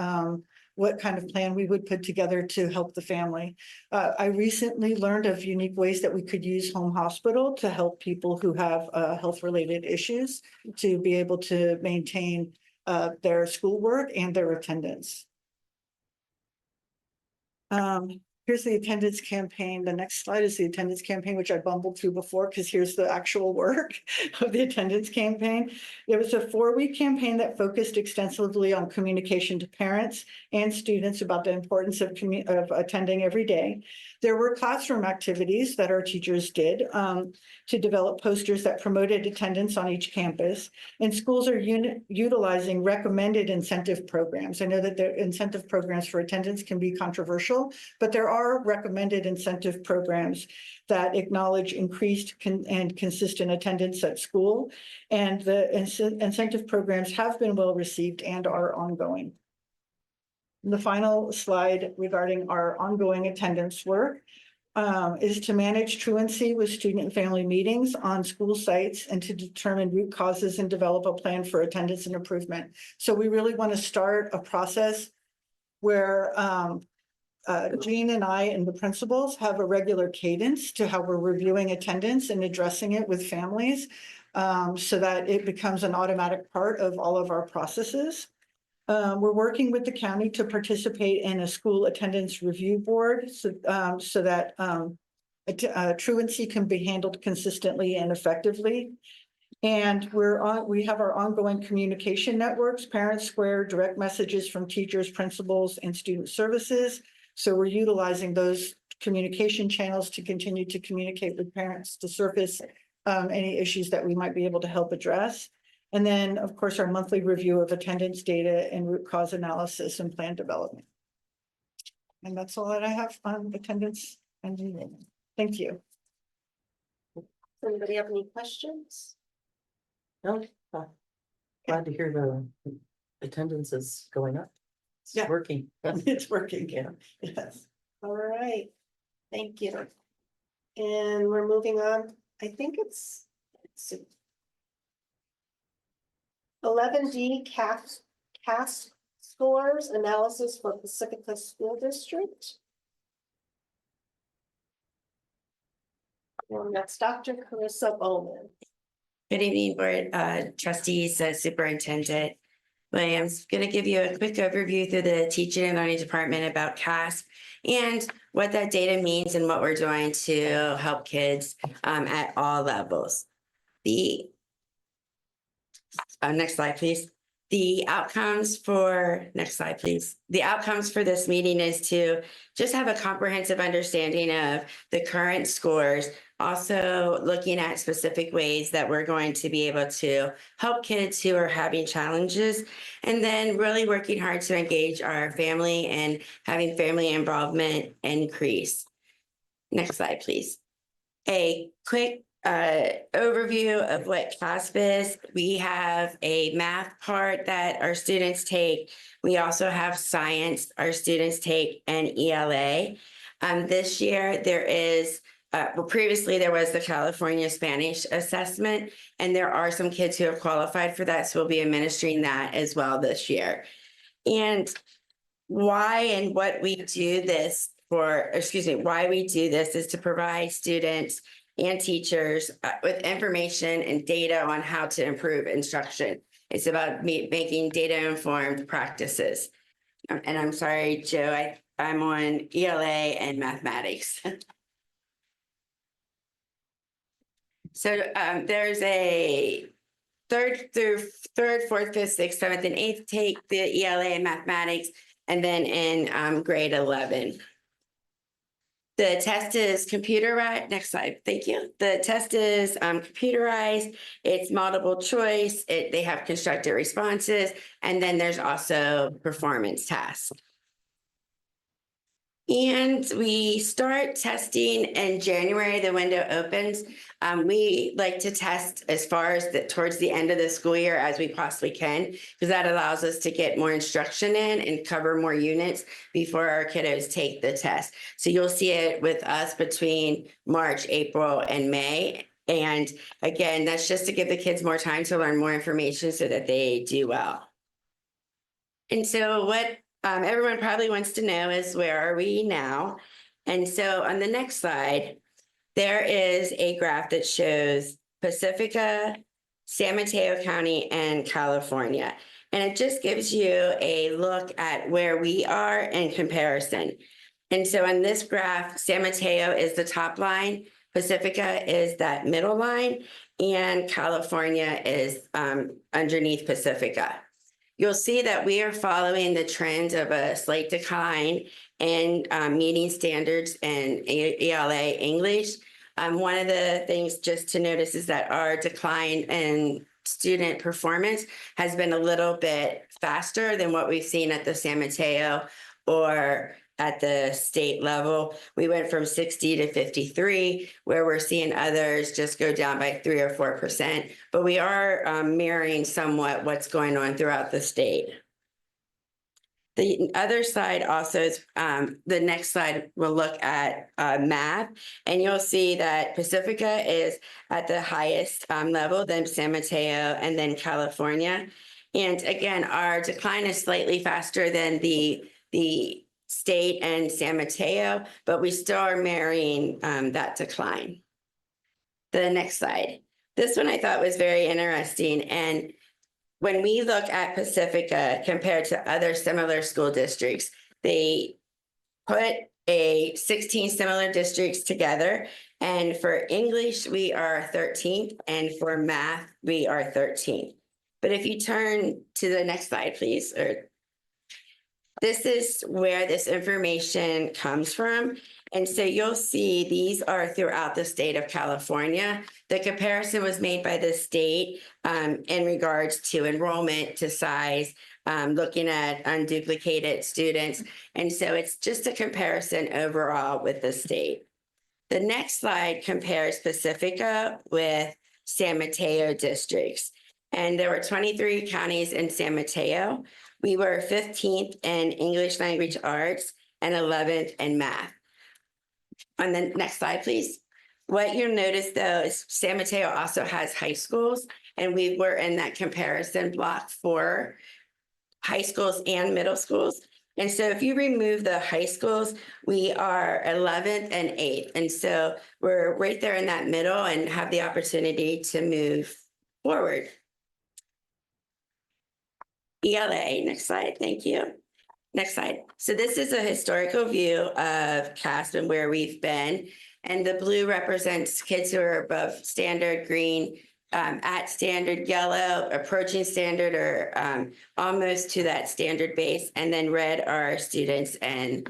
what kind of plan we would put together to help the family. I recently learned of unique ways that we could use home hospital to help people who have health-related issues to be able to maintain their schoolwork and their attendance. Here's the attendance campaign. The next slide is the attendance campaign, which I bumbled through before because here's the actual work of the attendance campaign. It was a 4-week campaign that focused extensively on communication to parents and students about the importance of attending every day. There were classroom activities that our teachers did to develop posters that promoted attendance on each campus. And schools are utilizing recommended incentive programs. I know that the incentive programs for attendance can be controversial, but there are recommended incentive programs that acknowledge increased and consistent attendance at school. And the incentive programs have been well received and are ongoing. The final slide regarding our ongoing attendance work is to manage truancy with student and family meetings on school sites and to determine root causes and develop a plan for attendance and improvement. So we really want to start a process where Jean and I and the principals have a regular cadence to how we're reviewing attendance and addressing it with families so that it becomes an automatic part of all of our processes. We're working with the county to participate in a school attendance review board so that truancy can be handled consistently and effectively. And we have our ongoing communication networks, Parent Square, direct messages from teachers, principals, and student services. So we're utilizing those communication channels to continue to communicate with parents to surface any issues that we might be able to help address. And then, of course, our monthly review of attendance data and root cause analysis and plan development. And that's all that I have on attendance and enrollment. Thank you. Does anybody have any questions? No, glad to hear the attendance is going up. It's Yeah. working. It's working. Yeah. Yes. All right. Thank you. And we're moving on. I think it's 11D CAS scores analysis for Pacifica School District. And that's Dr. Carissa Bowman. Good evening, board trustees, superintendent Williams. Going to give you a quick overview through the teaching and learning department about CAS and what that data means and what we're doing to help kids at all levels. The next slide, please. The outcomes for, next slide, please. The outcomes for this meeting is to just have a comprehensive understanding of the current scores, also looking at specific ways that we're going to be able to help kids who are having challenges, and then really working hard to engage our family and having family involvement increase. Next slide, please. A quick overview of what CASP is. We have a math part that our students take. We also have science our students take and ELA. This year there is, well, previously there was the California Spanish assessment, and there are some kids who have qualified for that, so we'll be administering that as well this year. And why and what we do this for, why we do this is to provide students and teachers with information and data on how to improve instruction. It's about making data-informed practices. And I'm sorry, Joe, I'm on ELA and mathematics. So there's a third, fourth, fifth, sixth, seventh, and eighth take the ELA and mathematics, and then in grade 11. The test is computerized. Next slide. Thank you. The test is computerized. It's multiple choice. They have constructed responses. And then there's also performance tasks. And we start testing in January. The window opens. We like to test as far as towards the end of the school year as we possibly can, because that allows us to get more instruction in and cover more units before our kiddos take the test. So you'll see it with us between March, April, and May. And again, that's just to give the kids more time to learn more information so that they do well. And so what everyone probably wants to know is, where are we now? And so on the next slide, there is a graph that shows Pacifica, San Mateo County, and California. And it just gives you a look at where we are in comparison. And so in this graph, San Mateo is the top line, Pacifica is that middle line, and California is underneath Pacifica. You'll see that we are following the trend of a slight decline in meeting standards and ELA English. One of the things just to notice is that our decline in student performance has been a little bit faster than what we've seen at the San Mateo or at the state level. We went from 60 to 53, where we're seeing others just go down by 3 or 4%, but we are mirroring somewhat what's going on throughout the state. The other side also is, the next slide will look at math, and you'll see that Pacifica is at the highest level, then San Mateo, and then California. And again, our decline is slightly faster than the state and San Mateo, but we still are mirroring that decline. The next slide. This one I thought was very interesting. And when we look at Pacifica compared to other similar school districts, they put 16 similar districts together. And for English, we are 13th, and for math, we are 13th. But if you turn to the next slide, please, this is where this information comes from. And so you'll see these are throughout the state of California. The comparison was made by the state in regards to enrollment, to size, looking at unduplicated students. And so it's just a comparison overall with the state. The next slide compares Pacifica with San Mateo districts. And there were 23 counties in San Mateo. We were 15th in English language arts and 11th in math. On the next slide, please. What you'll notice though is San Mateo also has high schools, and we were in that comparison block for high schools and middle schools. And so if you remove the high schools, we are 11th and 8th. And so we're right there in that middle and have the opportunity to move forward. ELA, next slide, thank you. Next slide. So this is a historical view of CASP and where we've been. And the blue represents kids who are above standard, green at standard, yellow, approaching standard, or almost to that standard base. And then red are students and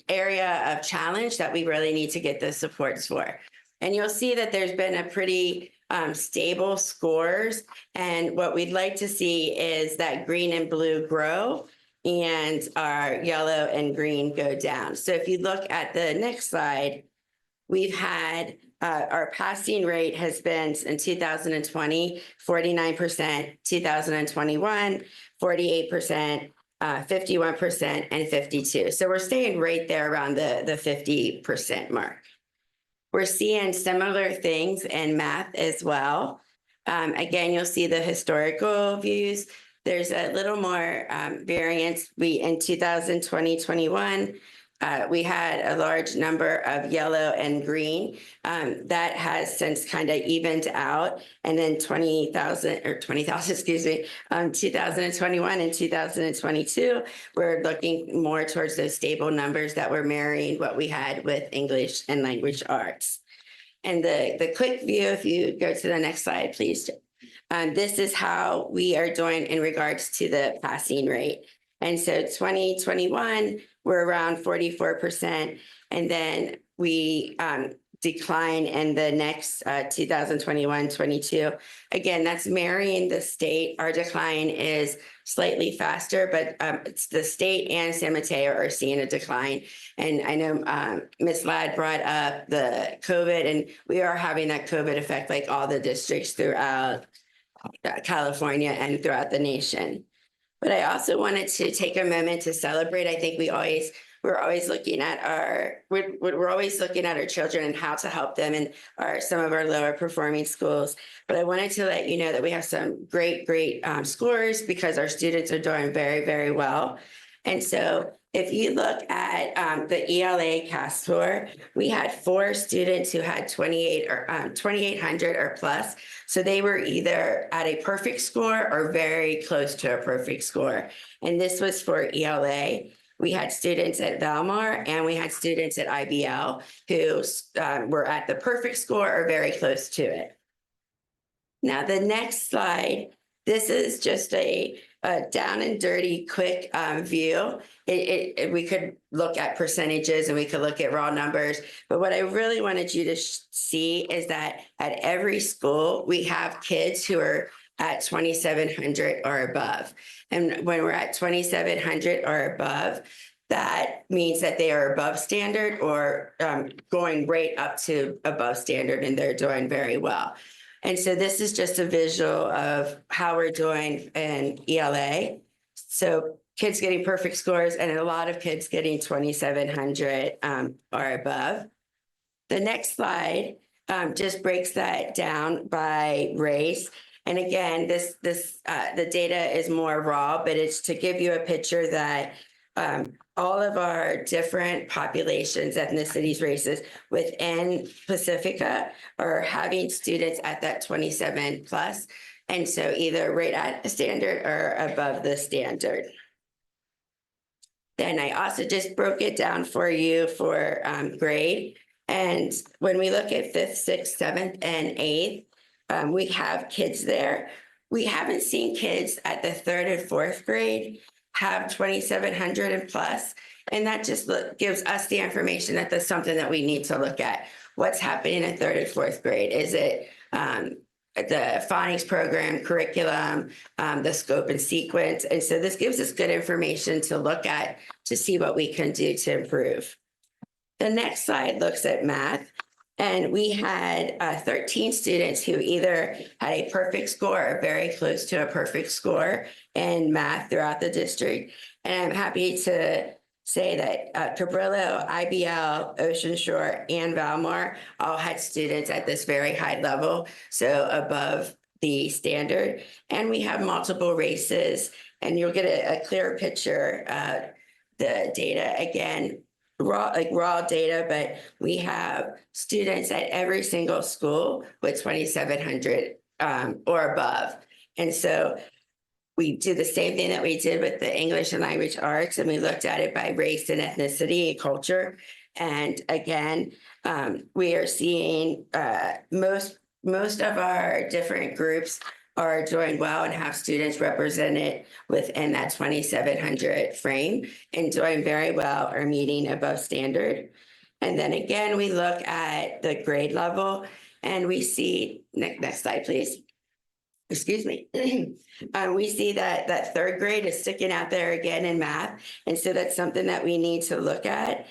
area of challenge that we really need to get the supports for. And you'll see that there's been a pretty stable scores. And what we'd like to see is that green and blue grow and our yellow and green go down. So if you look at the next slide, we've had our passing rate has been in 2020, 49%, 2021, 48%, 51%, and 52%. So we're staying right there around the 50% mark. We're seeing similar things in math as well. Again, you'll see the historical views. There's a little more variance. In 2020-21, we had a large number of yellow and green. That has since kind of evened out. And then 2021 and 2022, we're looking more towards those stable numbers that were mirroring what we had with English and language arts. And the quick view, if you go to the next slide, please. This is how we are doing in regards to the passing rate. And so 2021, we're around 44%. And then we decline in the next 2021-22. Again, that's marrying the state. Our decline is slightly faster, but it's the state and San Mateo are seeing a decline. And I know Ms. Ladd brought up the COVID, and we are having that COVID effect like all the districts throughout California and throughout the nation. But I also wanted to take a moment to celebrate. I think we're always looking at our children and how to help them in some of our lower performing schools. But I wanted to let you know that we have some great scores because our students are doing very, very well. And so If you look at the ELA CAS score, we had 4 students who had 2,800 or plus. So they were either at a perfect score or very close to a perfect score. And this was for ELA. We had students at Valmar and we had students at IBL who were at the perfect score or very close to it. Now, the next slide, this is just a down and dirty quick view. We could look at percentages and we could look at raw numbers, but what I really wanted you to see is that at every school, we have kids who are at 2,700 or above. And when we're at 2,700 or above, that means that they are above standard or going right up to above standard, and they're doing very well. And so this is just a visual of how we're doing in ELA. So kids getting perfect scores and a lot of kids getting 2,700 or above. The next slide just breaks that down by race. And again, the data is more raw, but it's to give you a picture that all of our different populations, ethnicities, races within Pacifica are having students at that 27 plus. And so either right at the standard or above the standard. Then I also just broke it down for you for grade. And when we look at 5th, 6th, 7th, and 8th, we have kids there. We haven't seen kids at the 3rd and 4th grade have 2,700 and plus. And that just gives us the information that that's something that we need to look at. What's happening in 3rd and 4th grade? Is it the phonics program, curriculum, the scope and sequence? And so this gives us good information to look at to see what we can do to improve. The next slide looks at math. And we had 13 students who either had a perfect score or very close to a perfect score in math throughout the district. And I'm happy to say that Cabrillo, IBL, Ocean Shore, and Valmar all had students at this very high level, so above the standard. And we have multiple races, and you'll get a clear picture of the data again. Raw data, but we have students at every single school with 2,700 or above. And so we do the same thing that we did with the English and language arts, and we looked at it by race and ethnicity and culture. And again, we are seeing most of our different groups are doing well and have students represented within that 2,700 frame and doing very well or meeting above standard. And then again, we look at the grade level and we see, next slide, please. Excuse me. We see that 3rd grade is sticking out there again in math. And so that's something that we need to look at.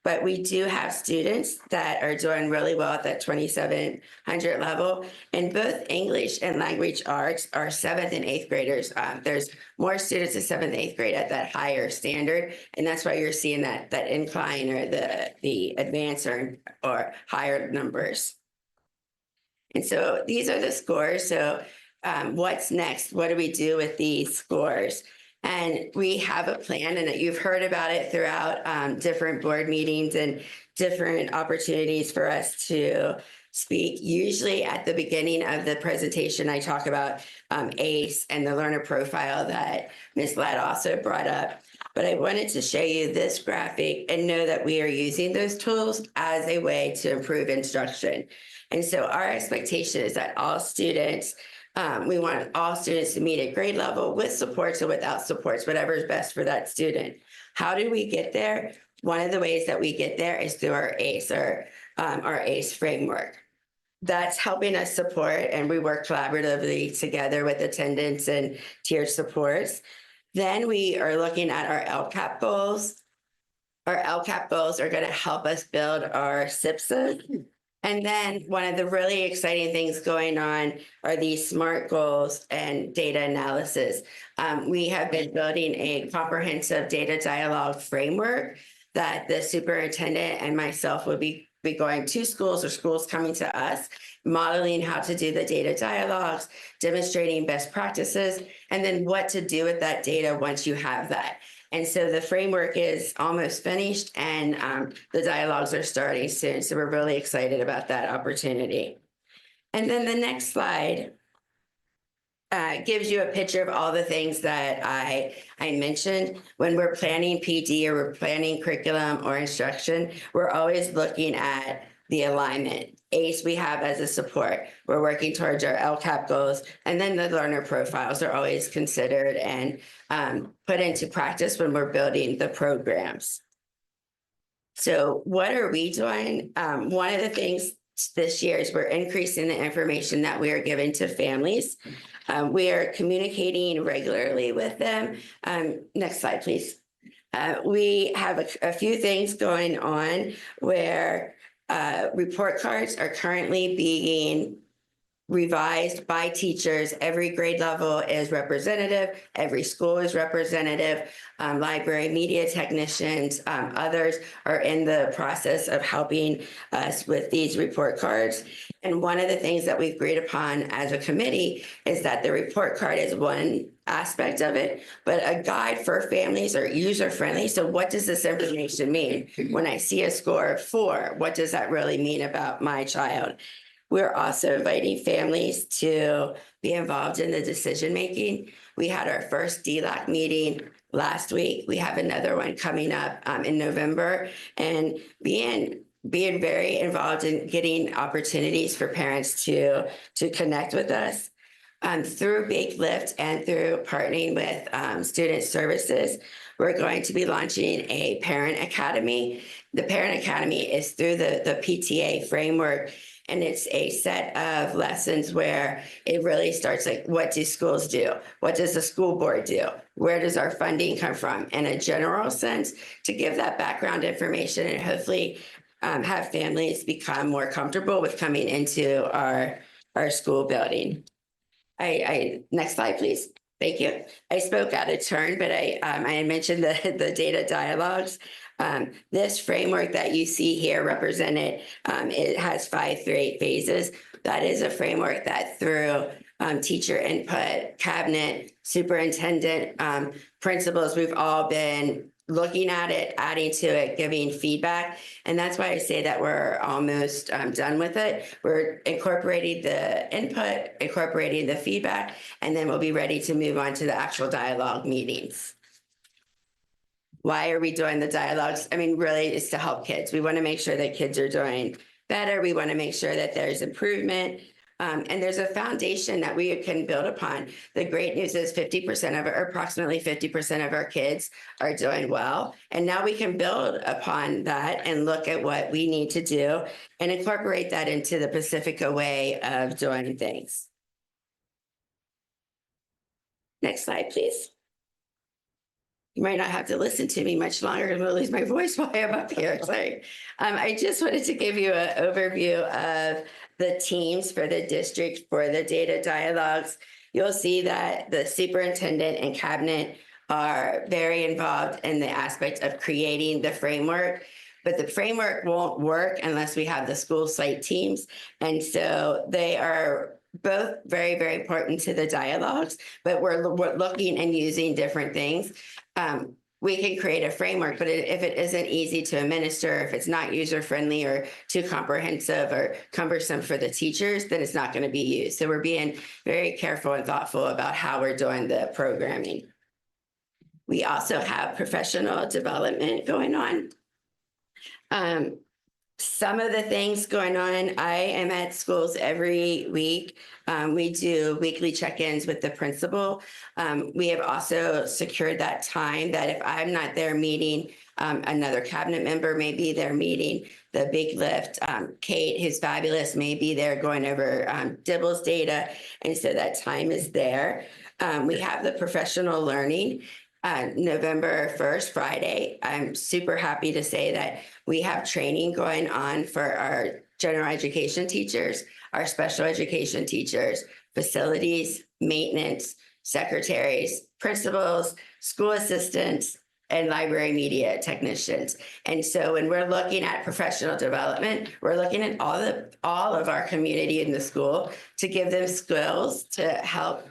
But we do have students that are doing really well at that 2,700 level. And both English and language arts are 7th and 8th graders. There's more students in 7th and 8th grade at that higher standard. And that's why you're seeing that incline or the advance or higher numbers. And so these are the scores. So what's next? What do we do with these scores? And we have a plan, and you've heard about it throughout different board meetings and different opportunities for us to speak. Usually at the beginning of the presentation, I talk about ACE and the learner profile that Ms. Ladd also brought up. But I wanted to show you this graphic and know that we are using those tools as a way to improve instruction. And so our expectation is that all students, we want all students to meet at grade level with supports or without supports, whatever is best for that student. How do we get there? One of the ways that we get there is through our ACE or our ACE framework. That's helping us support, and we work collaboratively together with attendance and tiered supports. Then we are looking at our LCAP goals. Our LCAP goals are going to help us build our SIPSA. And then one of the really exciting things going on are these SMART goals and data analysis. We have been building a comprehensive data dialogue framework that the superintendent and myself will be going to schools or schools coming to us, modeling how to do the data dialogues, demonstrating best practices, and then what to do with that data once you have that. And so the framework is almost finished and the dialogues are starting soon. So we're really excited about that opportunity. And then the next slide gives you a picture of all the things that I mentioned. When we're planning PD or we're planning curriculum or instruction, we're always looking at the alignment. ACE we have as a support. We're working towards our LCAP goals, and then the learner profiles are always considered and put into practice when we're building the programs. So what are we doing? One of the things this year is we're increasing the information that we are giving to families. We are communicating regularly with them. Next slide, please. We have a few things going on where report cards are currently being revised by teachers. Every grade level is representative. Every school is representative. Library media technicians, others are in the process of helping us with these report cards. And one of the things that we've agreed upon as a committee is that the report card is one aspect of it, but a guide for families are user-friendly. So what does this information mean? When I see a score of 4, what does that really mean about my child? We're also inviting families to be involved in the decision-making. We had our first DLAC meeting last week. We have another one coming up in November, and being very involved in getting opportunities for parents to connect with us. Through Big Lift and through partnering with student services, we're going to be launching a parent academy. The parent academy is through the PTA framework, and it's a set of lessons where it really starts like, what do schools do? What does the school board do? Where does our funding come from? In a general sense, to give that background information and hopefully have families become more comfortable with coming into our school building. Next slide, please. Thank you. I spoke out of turn, but I mentioned the data dialogues. This framework that you see here represented, it has 5 through 8 phases. That is a framework that through teacher input, cabinet, superintendent, principals, we've all been looking at it, adding to it, giving feedback. And that's why I say that we're almost done with it. We're incorporating the input, incorporating the feedback, and then we'll be ready to move on to the actual dialogue meetings. Why are we doing the dialogues? I mean, really, it's to help kids. We want to make sure that kids are doing better. We want to make sure that there's improvement. And there's a foundation that we can build upon. The great news is 50% of or approximately 50% of our kids are doing well. And now we can build upon that and look at what we need to do and incorporate that into the Pacifica way of doing things. Next slide, please. You might not have to listen to me much longer. I'm going to lose my voice while I'm up here. Sorry. I just wanted to give you an overview of the teams for the district for the data dialogues. You'll see that the superintendent and cabinet are very involved in the aspect of creating the framework, but the framework won't work unless we have the school site teams. And so they are both very, very important to the dialogues, but we're looking and using different things. We can create a framework, but if it isn't easy to administer, if it's not user-friendly or too comprehensive or cumbersome for the teachers, then it's not going to be used. So we're being very careful and thoughtful about how we're doing the programming. We also have professional development going on. Some of the things going on, I am at schools every week. We do weekly check-ins with the principal. We have also secured that time that if I'm not there meeting, another cabinet member may be there meeting the Big Lift. Kate, who's fabulous, may be there going over Dibble's data. And so that time is there. We have the professional learning. November 1st, Friday, I'm super happy to say that we have training going on for our general education teachers, our special education teachers, facilities, maintenance, secretaries, principals, school assistants, and library media technicians. And so when we're looking at professional development, we're looking at all of our community in the school to give them skills to help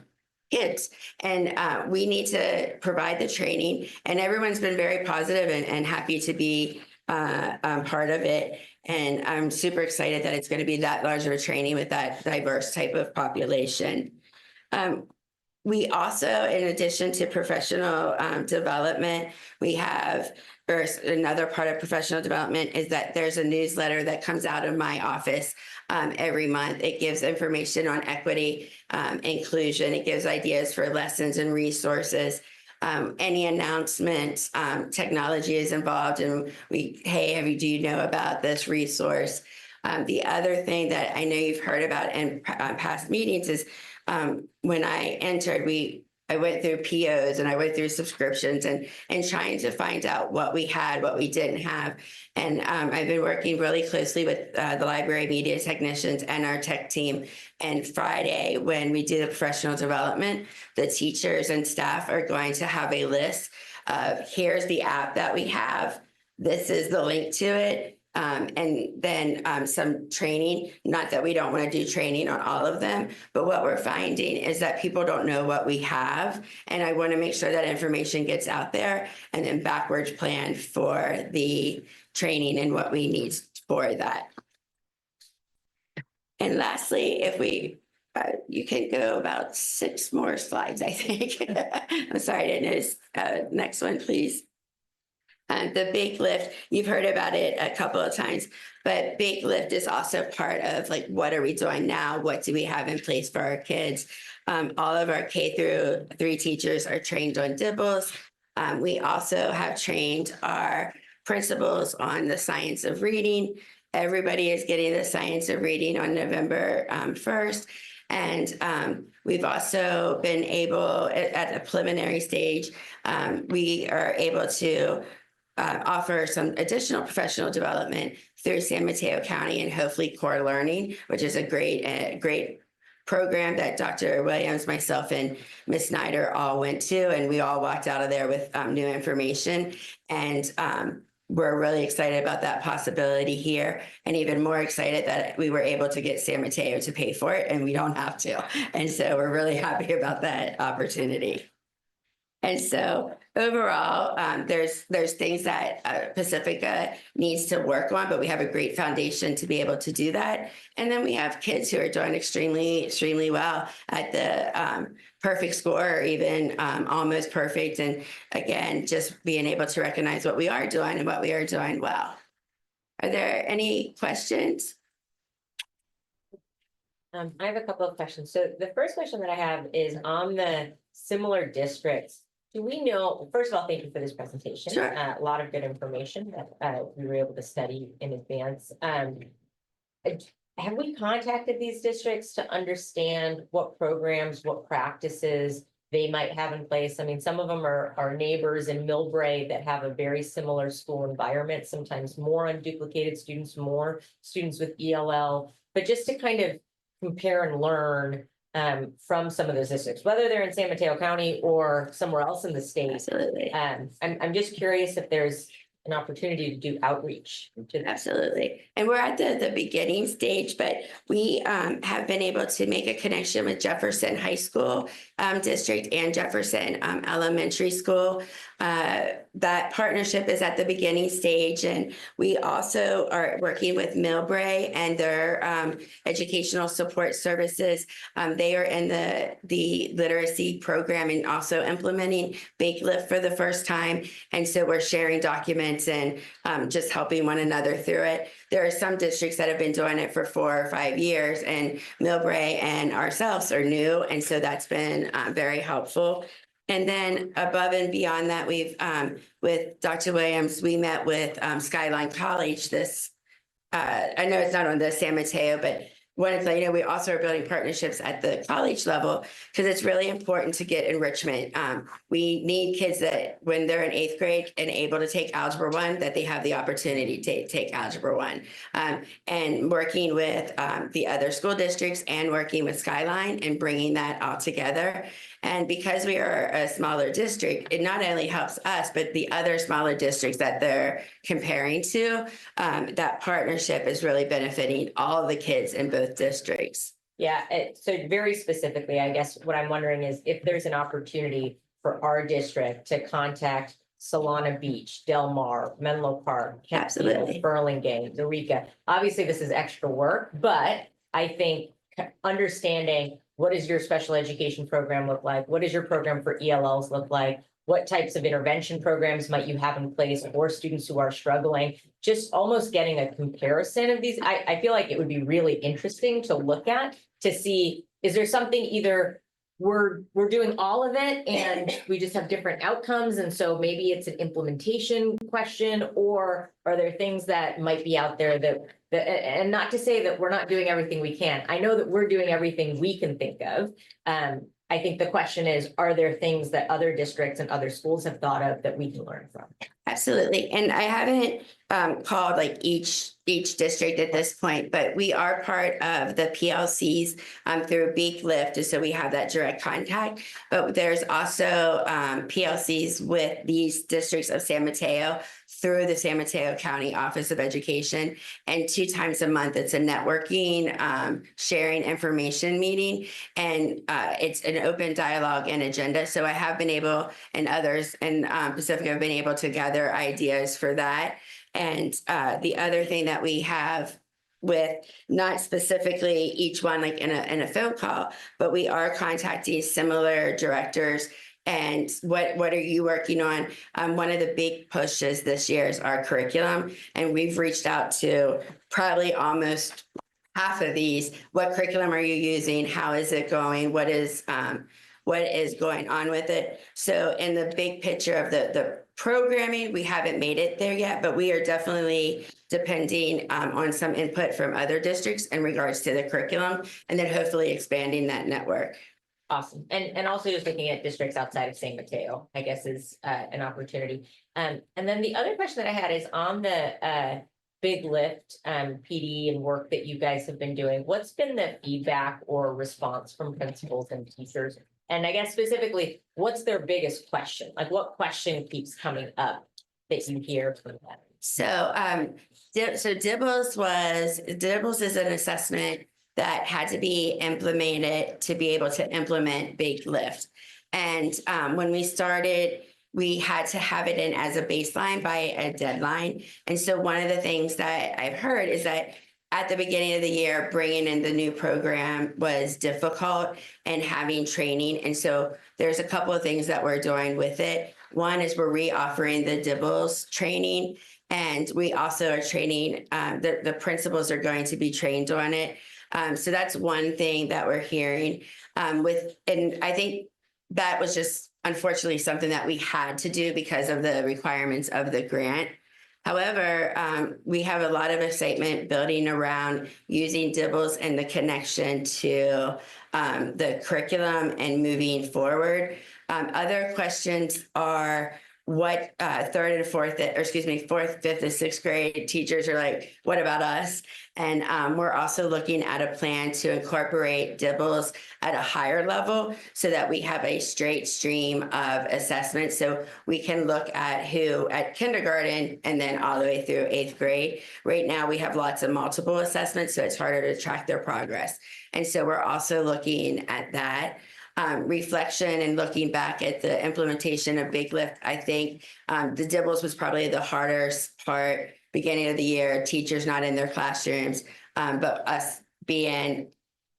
kids. And we need to provide the training, and everyone's been very positive and happy to be part of it. And I'm super excited that it's going to be that large of a training with that diverse type of population. We also, in addition to professional development, we have, or another part of professional development is that there's a newsletter that comes out of my office every month. It gives information on equity, inclusion. It gives ideas for lessons and resources. Any announcements, technology is involved, and hey, do you know about this resource? The other thing that I know you've heard about in past meetings is when I entered, I went through POs and I went through subscriptions and trying to find out what we had, what we didn't have. And I've been working really closely with the library media technicians and our tech team. And Friday, when we do the professional development, the teachers and staff are going to have a list of, here's the app that we have. This is the link to it. And then some training, not that we don't want to do training on all of them, but what we're finding is that people don't know what we have. And I want to make sure that information gets out there and then backwards plan for the training and what we need for that. And lastly, if we, you can go about 6 more slides, I think. I'm sorry, I didn't notice. Next one, please. The Bake Lift, you've heard about it a couple of times, but Bake Lift is also part of like, what are we doing now? What do we have in place for our kids? All of our K-3 teachers are trained on DIBELS. We also have trained our principals on the science of reading. Everybody is getting the science of reading on November 1st. And we've also been able, at a preliminary stage, we are able to offer some additional professional development through San Mateo County and hopefully Core Learning, which is a great program that Dr. Williams, myself, and Ms. Snyder all went to, and we all walked out of there with new information. And we're really excited about that possibility here, and even more excited that we were able to get San Mateo to pay for it, and we don't have to. And so we're really happy about that opportunity. And so overall, there's things that Pacifica needs to work on, but we have a great foundation to be able to do that. And then we have kids who are doing extremely well at the perfect score, or even almost perfect. And again, just being able to recognize what we are doing and what we are doing well. Are there any questions? I have a couple of questions. So the first question that I have is on the similar districts. Do we know, first of all, thank you for this presentation. Sure. A lot of good information that we were able to study in advance. Have we contacted these districts to understand what programs, what practices they might have in place? I mean, some of them are neighbors in Millbrae that have a very similar school environment, sometimes more unduplicated students, more students with ELL, but just to kind of compare and learn from some of those districts, whether they're in San Mateo County or somewhere else in the state. Absolutely. I'm just curious if there's an opportunity to do outreach to them. Absolutely. And we're at the beginning stage, but we have been able to make a connection with Jefferson High School District and Jefferson Elementary School. That partnership is at the beginning stage, and we also are working with Millbrae and their educational support services. They are in the literacy program and also implementing Bake Lift for the first time. And so we're sharing documents and just helping one another through it. There are some districts that have been doing it for 4 or 5 years, and Millbrae and ourselves are new. And so that's been very helpful. And then above and beyond that, we've, with Dr. Williams, we met with Skyline College this, I know it's not on the San Mateo, but wanted to let you know, we also are building partnerships at the college level because it's really important to get enrichment. We need kids that when they're in 8th grade and able to take Algebra 1, that they have the opportunity to take Algebra 1. And working with the other school districts and working with Skyline and bringing that all together. And because we are a smaller district, it not only helps us, but the other smaller districts that they're comparing to, that partnership is really benefiting all of the kids in both districts. Yeah, so very specifically, I guess what I'm wondering is if there's an opportunity for our district to contact Solana Beach, Del Mar, Menlo Park, Kent Field, Absolutely. Burlingame, Eureka. Obviously, this is extra work, but I think understanding what does your special education program look like? What does your program for ELLs look like? What types of intervention programs might you have in place for students who are struggling? Just almost getting a comparison of these. I feel like it would be really interesting to look at to see, is there something either we're doing all of it and we just have different outcomes, and so maybe it's an implementation question, or are there things that might be out there that and not to say that we're not doing everything we can. I know that we're doing everything we can think of. I think the question is, are there things that other districts and other schools have thought of that we can learn from? Absolutely. And I haven't called like each district at this point, but we are part of the PLCs through Beak Lift. And so we have that direct contact. But there's also PLCs with these districts of San Mateo through the San Mateo County Office of Education. And 2 times a month, it's a networking, sharing information meeting. And it's an open dialogue and agenda. So I have been able, and others in Pacifica have been able to gather ideas for that. And the other thing that we have with not specifically each one like in a phone call, but we are contacting similar directors. And what are you working on? One of the big pushes this year is our curriculum. And we've reached out to probably almost half of these. What curriculum are you using? How is it going? What is going on with it? So in the big picture of the programming, we haven't made it there yet, but we are definitely depending on some input from other districts in regards to the curriculum, and then hopefully expanding that network. Awesome. And also just looking at districts outside of San Mateo, I guess is an opportunity. And then the other question that I had is on the Big Lift PD and work that you guys have been doing. What's been the feedback or response from principals and teachers? And I guess specifically, what's their biggest question? Like what question keeps coming up that you hear from them? So Dibbles is an assessment that had to be implemented to be able to implement Big Lift. And when we started, we had to have it in as a baseline by a deadline. And so one of the things that I've heard is that at the beginning of the year, bringing in the new program was difficult and having training. And so there's a couple of things that we're doing with it. One is we're re-offering the Dibbles training, and we also are training, the principals are going to be trained on it. So that's one thing that we're hearing and I think that was just unfortunately something that we had to do because of the requirements of the grant. However, we have a lot of excitement building around using Dibbles and the connection to the curriculum and moving forward. Other questions are what fourth, 5th, and 6th grade teachers are like, what about us? And we're also looking at a plan to incorporate Dibbles at a higher level so that we have a straight stream of assessment. So we can look at who at kindergarten and then all the way through 8th grade. Right now we have lots of multiple assessments, so it's harder to track their progress. And so we're also looking at that. Reflection and looking back at the implementation of Big Lift, I think the Dibbles was probably the hardest part, beginning of the year, teachers not in their classrooms, but us being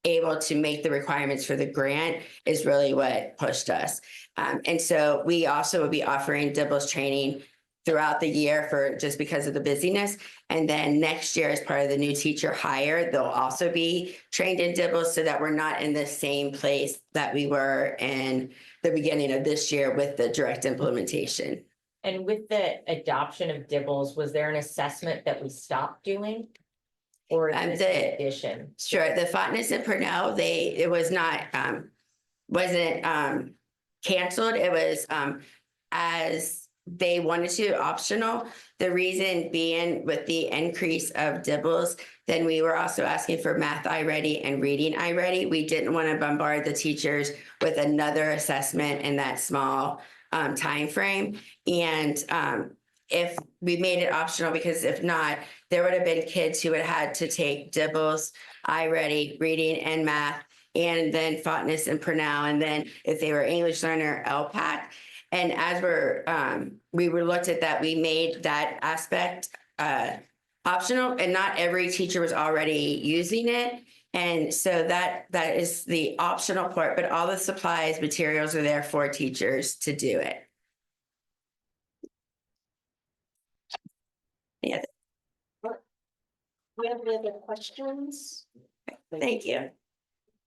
able to make the requirements for the grant is really what pushed us. And so we also will be offering Dibbles training throughout the year for just because of the busyness. And then next year, as part of the new teacher hire, they'll also be trained in Dibbles so that we're not in the same place that we were in the beginning of this year with the direct implementation. And with the adoption of Dibbles, was there an assessment that we stopped doing? Or is this an addition? Sure, the Fontenay and Purnell, it was not, wasn't canceled. It was as they wanted to, optional. The reason being with the increase of Dibbles, then we were also asking for math iReady and reading iReady. We didn't want to bombard the teachers with another assessment in that small time frame. And if we made it optional, because if not, there would have been kids who would have had to take DIBELS, iReady, reading and math, and then Fotness and Purnell, and then if they were English learner, LPAC. And as we were looked at that, we made that aspect optional, and not every teacher was already using it. And so that is the optional part, but all the supplies, materials are there for teachers to do it. Yeah. We have any other questions? Thank you.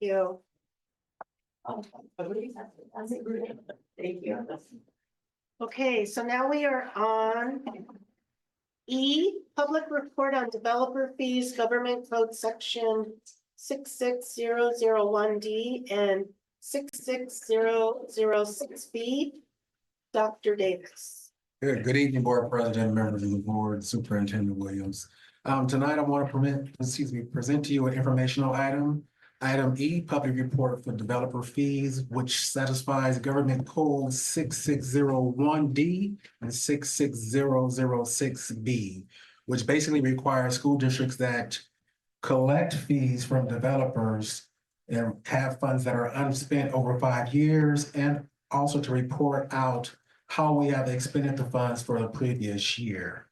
You. Thank you. Okay, so now we are on E, public report on developer fees, government code section 66001D and 66006B. Dr. Davis. Good evening, Board President, members of the board, Superintendent Williams. Tonight I want to present to you an informational item. Item E, public report for developer fees, which satisfies government code 6601D and 66006B, which basically requires school districts that collect fees from developers and have funds that are unspent over 5 years, and also to report out how we have expended the funds for the previous year.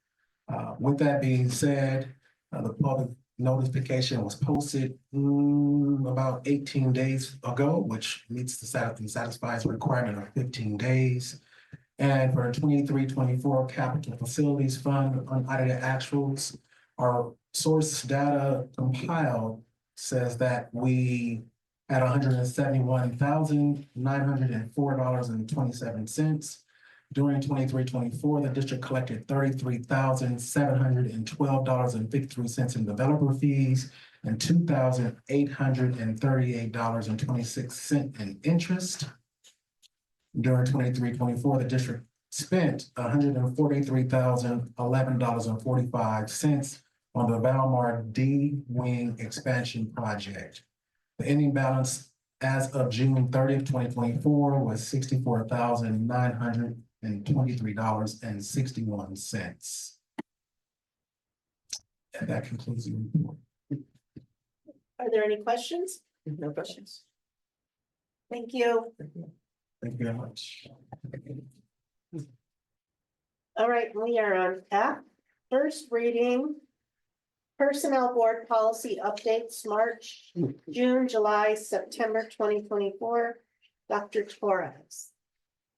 With that being said, the public notification was posted about 18 days ago, which meets the satisfies the requirement of 15 days. And for 23-24 Capital Facilities Fund unaudited actuals, our source data compiled says that we had $171,904.27. During 23-24, the district collected $33,712.53 in developer fees and $2,838.26 in interest. During 23-24, the district spent $143,011.45 on the Valmar D Wing expansion project. The ending balance as of June 30th, 2024 was $64,923.61. And that concludes the report. Are there any questions? No questions. Thank you. Thank you very much. All right, we are on F, first reading. Personnel Board Policy Updates, March, June, July, September 2024. Dr. Torres.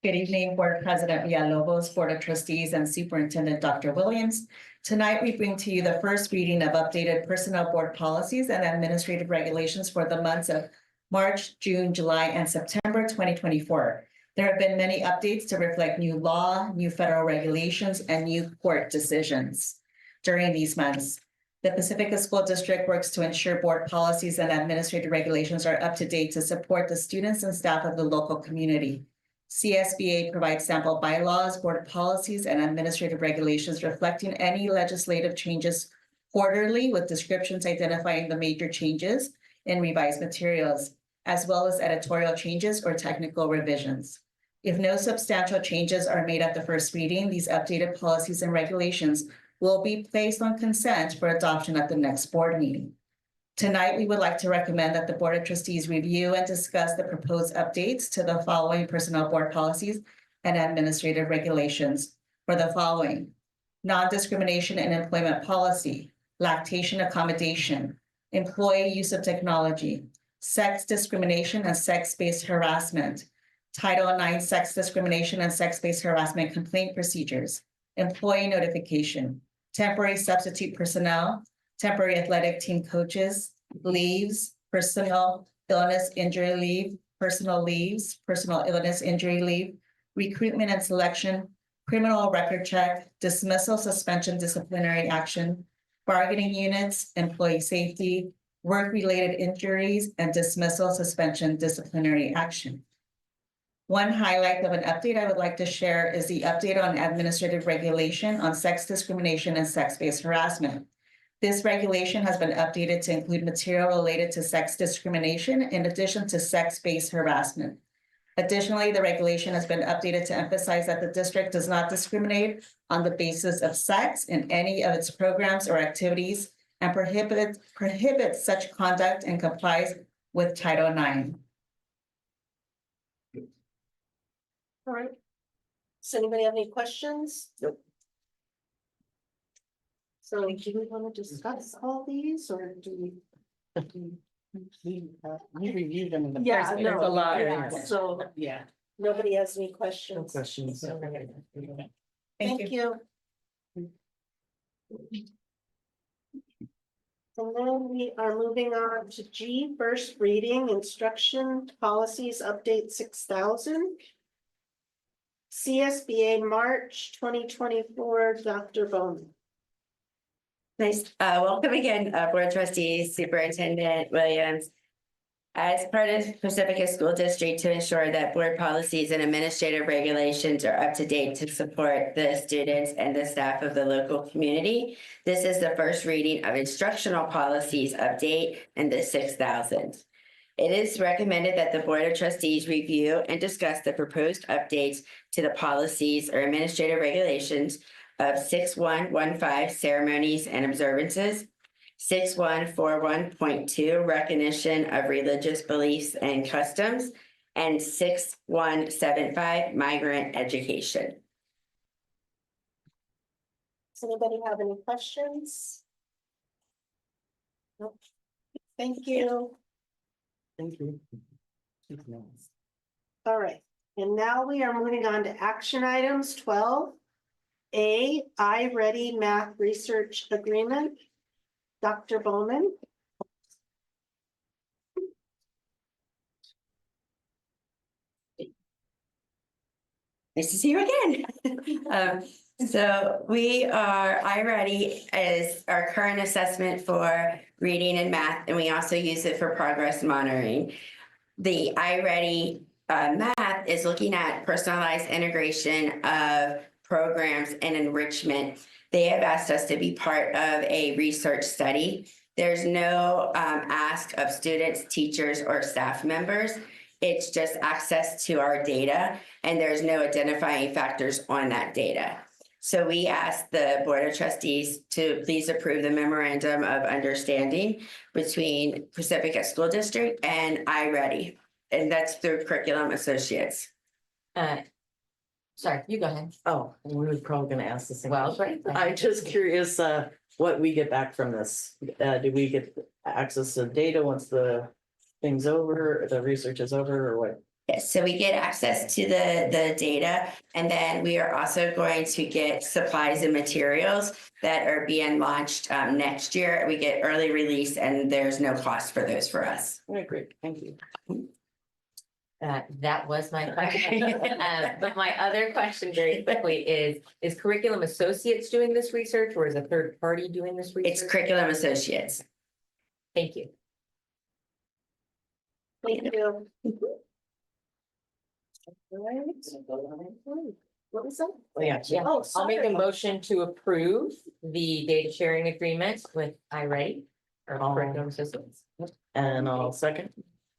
Good evening, Board President Villalobos, Board of Trustees, and Superintendent Dr. Williams. Tonight, we bring to you the first reading of updated Personnel Board policies and administrative regulations for the months of March, June, July, and September 2024. There have been many updates to reflect new law, new federal regulations, and new court decisions during these months. The Pacifica School District works to ensure board policies and administrative regulations are up to date to support the students and staff of the local community. CSBA provides sample bylaws, board policies, and administrative regulations reflecting any legislative changes quarterly, with descriptions identifying the major changes in revised materials, as well as editorial changes or technical revisions. If no substantial changes are made at the first reading, these updated policies and regulations will be placed on consent for adoption at the next board meeting. Tonight, we would like to recommend that the Board of Trustees review and discuss the proposed updates to the following personnel board policies and administrative regulations for the following: non-discrimination in employment policy, lactation accommodation, employee use of technology, sex discrimination and sex-based harassment, Title IX sex discrimination and sex-based harassment complaint procedures, employee notification, temporary substitute personnel, temporary athletic team coaches, leaves, personal illness injury leave, personal leaves, personal illness injury leave, recruitment and selection, criminal record check, dismissal, suspension, disciplinary action, bargaining units, employee safety, work-related injuries, and dismissal, suspension, disciplinary action. One highlight of an update I would like to share is the update on administrative regulation on sex discrimination and sex-based harassment. This regulation has been updated to include material related to sex discrimination in addition to sex-based harassment. Additionally, the regulation has been updated to emphasize that the district does not discriminate on the basis of sex in any of its programs or activities and prohibits such conduct and complies with Title IX. All right. Does anybody have any questions? Nope. So do we want to discuss all these or do we? We reviewed them in the. Yeah, first- no, There's a lot. yeah, so Yeah. nobody has any No questions? questions. Thank you. And then we are moving on to G, first reading, instruction policies, update 6,000. CSBA, March 2024, Dr. Bowman. Nice. Welcome again, Board Trustees, Superintendent Williams. As part of Pacifica School District, to ensure that board policies and administrative regulations are up to date to support the students and the staff of the local community, this is the first reading of instructional policies update in the 6,000. It is recommended that the Board of Trustees review and discuss the proposed updates to the policies or administrative regulations of 6115 ceremonies and observances, 6141.2 recognition of religious beliefs and customs, and 6175 migrant education. Does anybody have any questions? Nope. Thank you. Thank you. All right, and now we are moving on to action items 12A, iReady Math Research Agreement. Dr. Bowman. Nice to see you again. So we are, iReady is our current assessment for reading and math, and we also use it for progress monitoring. The iReady math is looking at personalized integration of programs and enrichment. They have asked us to be part of a research study. There's no ask of students, teachers, or staff members. It's just access to our data, and there's no identifying factors on that data. So we asked the Board of Trustees to please approve the memorandum of understanding between Pacifica School District and iReady, and that's through Curriculum Associates. Sorry, you go ahead. Oh, we were probably gonna ask the same. Well, question. right. I'm just curious, what we get back from this. Do we get access to data once the thing's over, the research is over, or what? Yes, so we get access to the data, and then we are also going to get supplies and materials that are being launched next year. We get early release, and there's no cost for those for us. Okay, great, thank you. That was my question. But my other question very quickly is Curriculum Associates doing this research or is a third party doing this research? It's Curriculum Associates. Thank you. Thank you. All right. What was that? Oh, yeah. Yeah, Oh, I'll make a sorry. motion to approve the data sharing agreement with iReady or Oh. Curriculum Associates. And I'll second.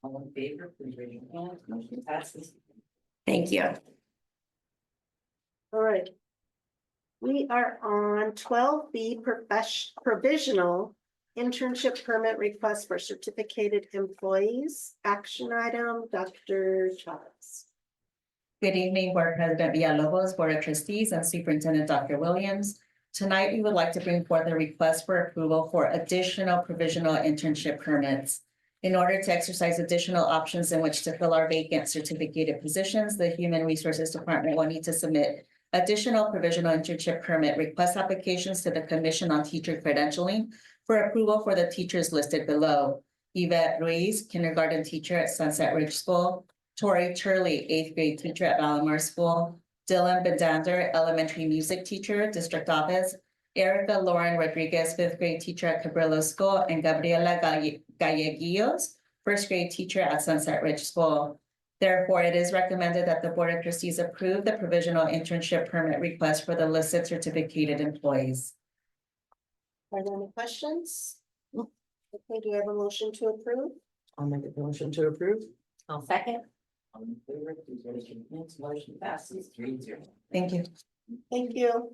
All in favor, please raise your hand. Motion passes. Thank you. All right. We are on 12B provisional internship permit request for certificated employees. Action item, Dr. Chavez. Good evening, Board President Villalobos, Board of Trustees, and Superintendent Dr. Williams. Tonight, we would like to bring forth a request for approval for additional provisional internship permits. In order to exercise additional options in which to fill our vacant certificated positions, the Human Resources Department will need to submit additional provisional internship permit request applications to the Commission on Teacher Credentialing for approval for the teachers listed below. Yvette Ruiz, kindergarten teacher at Sunset Ridge School, Tori Turley, 8th grade teacher at Valamar School, Dylan Bedander, elementary music teacher, district office, Erica Lauren Rodriguez, 5th grade teacher at Cabrillo School, and Gabriela Galleguillos, 1st grade teacher at Sunset Ridge School. Therefore, it is recommended that the Board of Trustees approve the provisional internship permit request for the listed certificated employees. Are there any questions? Okay, do you have a motion to approve? I'll make a motion to approve. I'll second. All in favor, please raise your hands. Motion passes 3-0. Thank you. Thank you.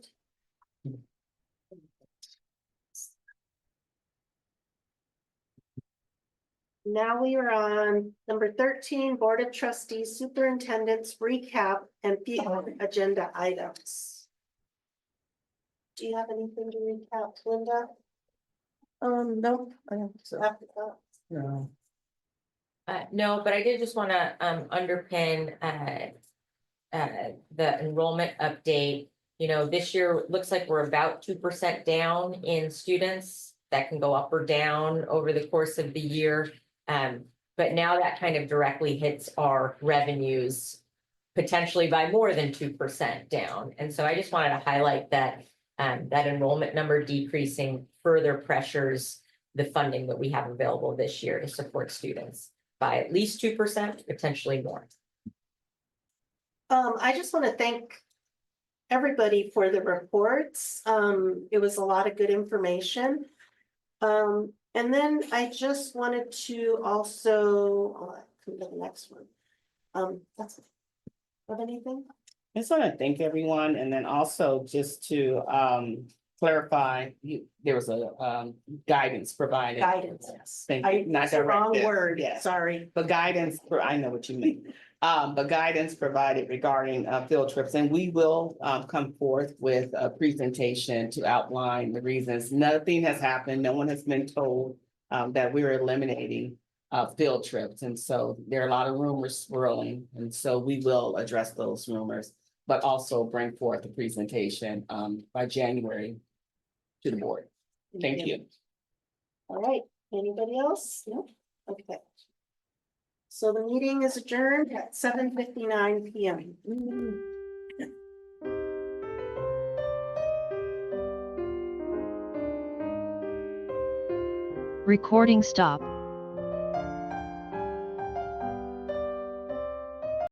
Now we are on number 13, Board of Trustees, Superintendent's recap and agenda items. Do you have anything to recap, Linda? No, I don't think so. No. No, but I did just want to underpin the enrollment update. You know, this year looks like we're about 2% down in students. That can go up or down over the course of the year. But now that kind of directly hits our revenues potentially by more than 2% down. And so I just wanted to highlight that that enrollment number decreasing further pressures the funding that we have available this year to support students by at least 2%, potentially more. I just want to thank everybody for the reports. It was a lot of good information. And then I just wanted to also, come to the next one. That's it. Have anything? I just want to thank everyone, and then also just to clarify, there was a guidance provided. Guidance, yes. Thank you. Not It's the wrong directive. word, Yes. sorry. But guidance, I know what you mean. But guidance provided regarding field trips, and we will come forth with a presentation to outline the reasons. Nothing has happened. No one has been told that we're eliminating field trips. And so there are a lot of rumors swirling. And so we will address those rumors, but also bring forth a presentation by January to the board. Thank you. All right, anybody else? No? Okay. So the meeting is adjourned at 7:59 PM. Recording stopped.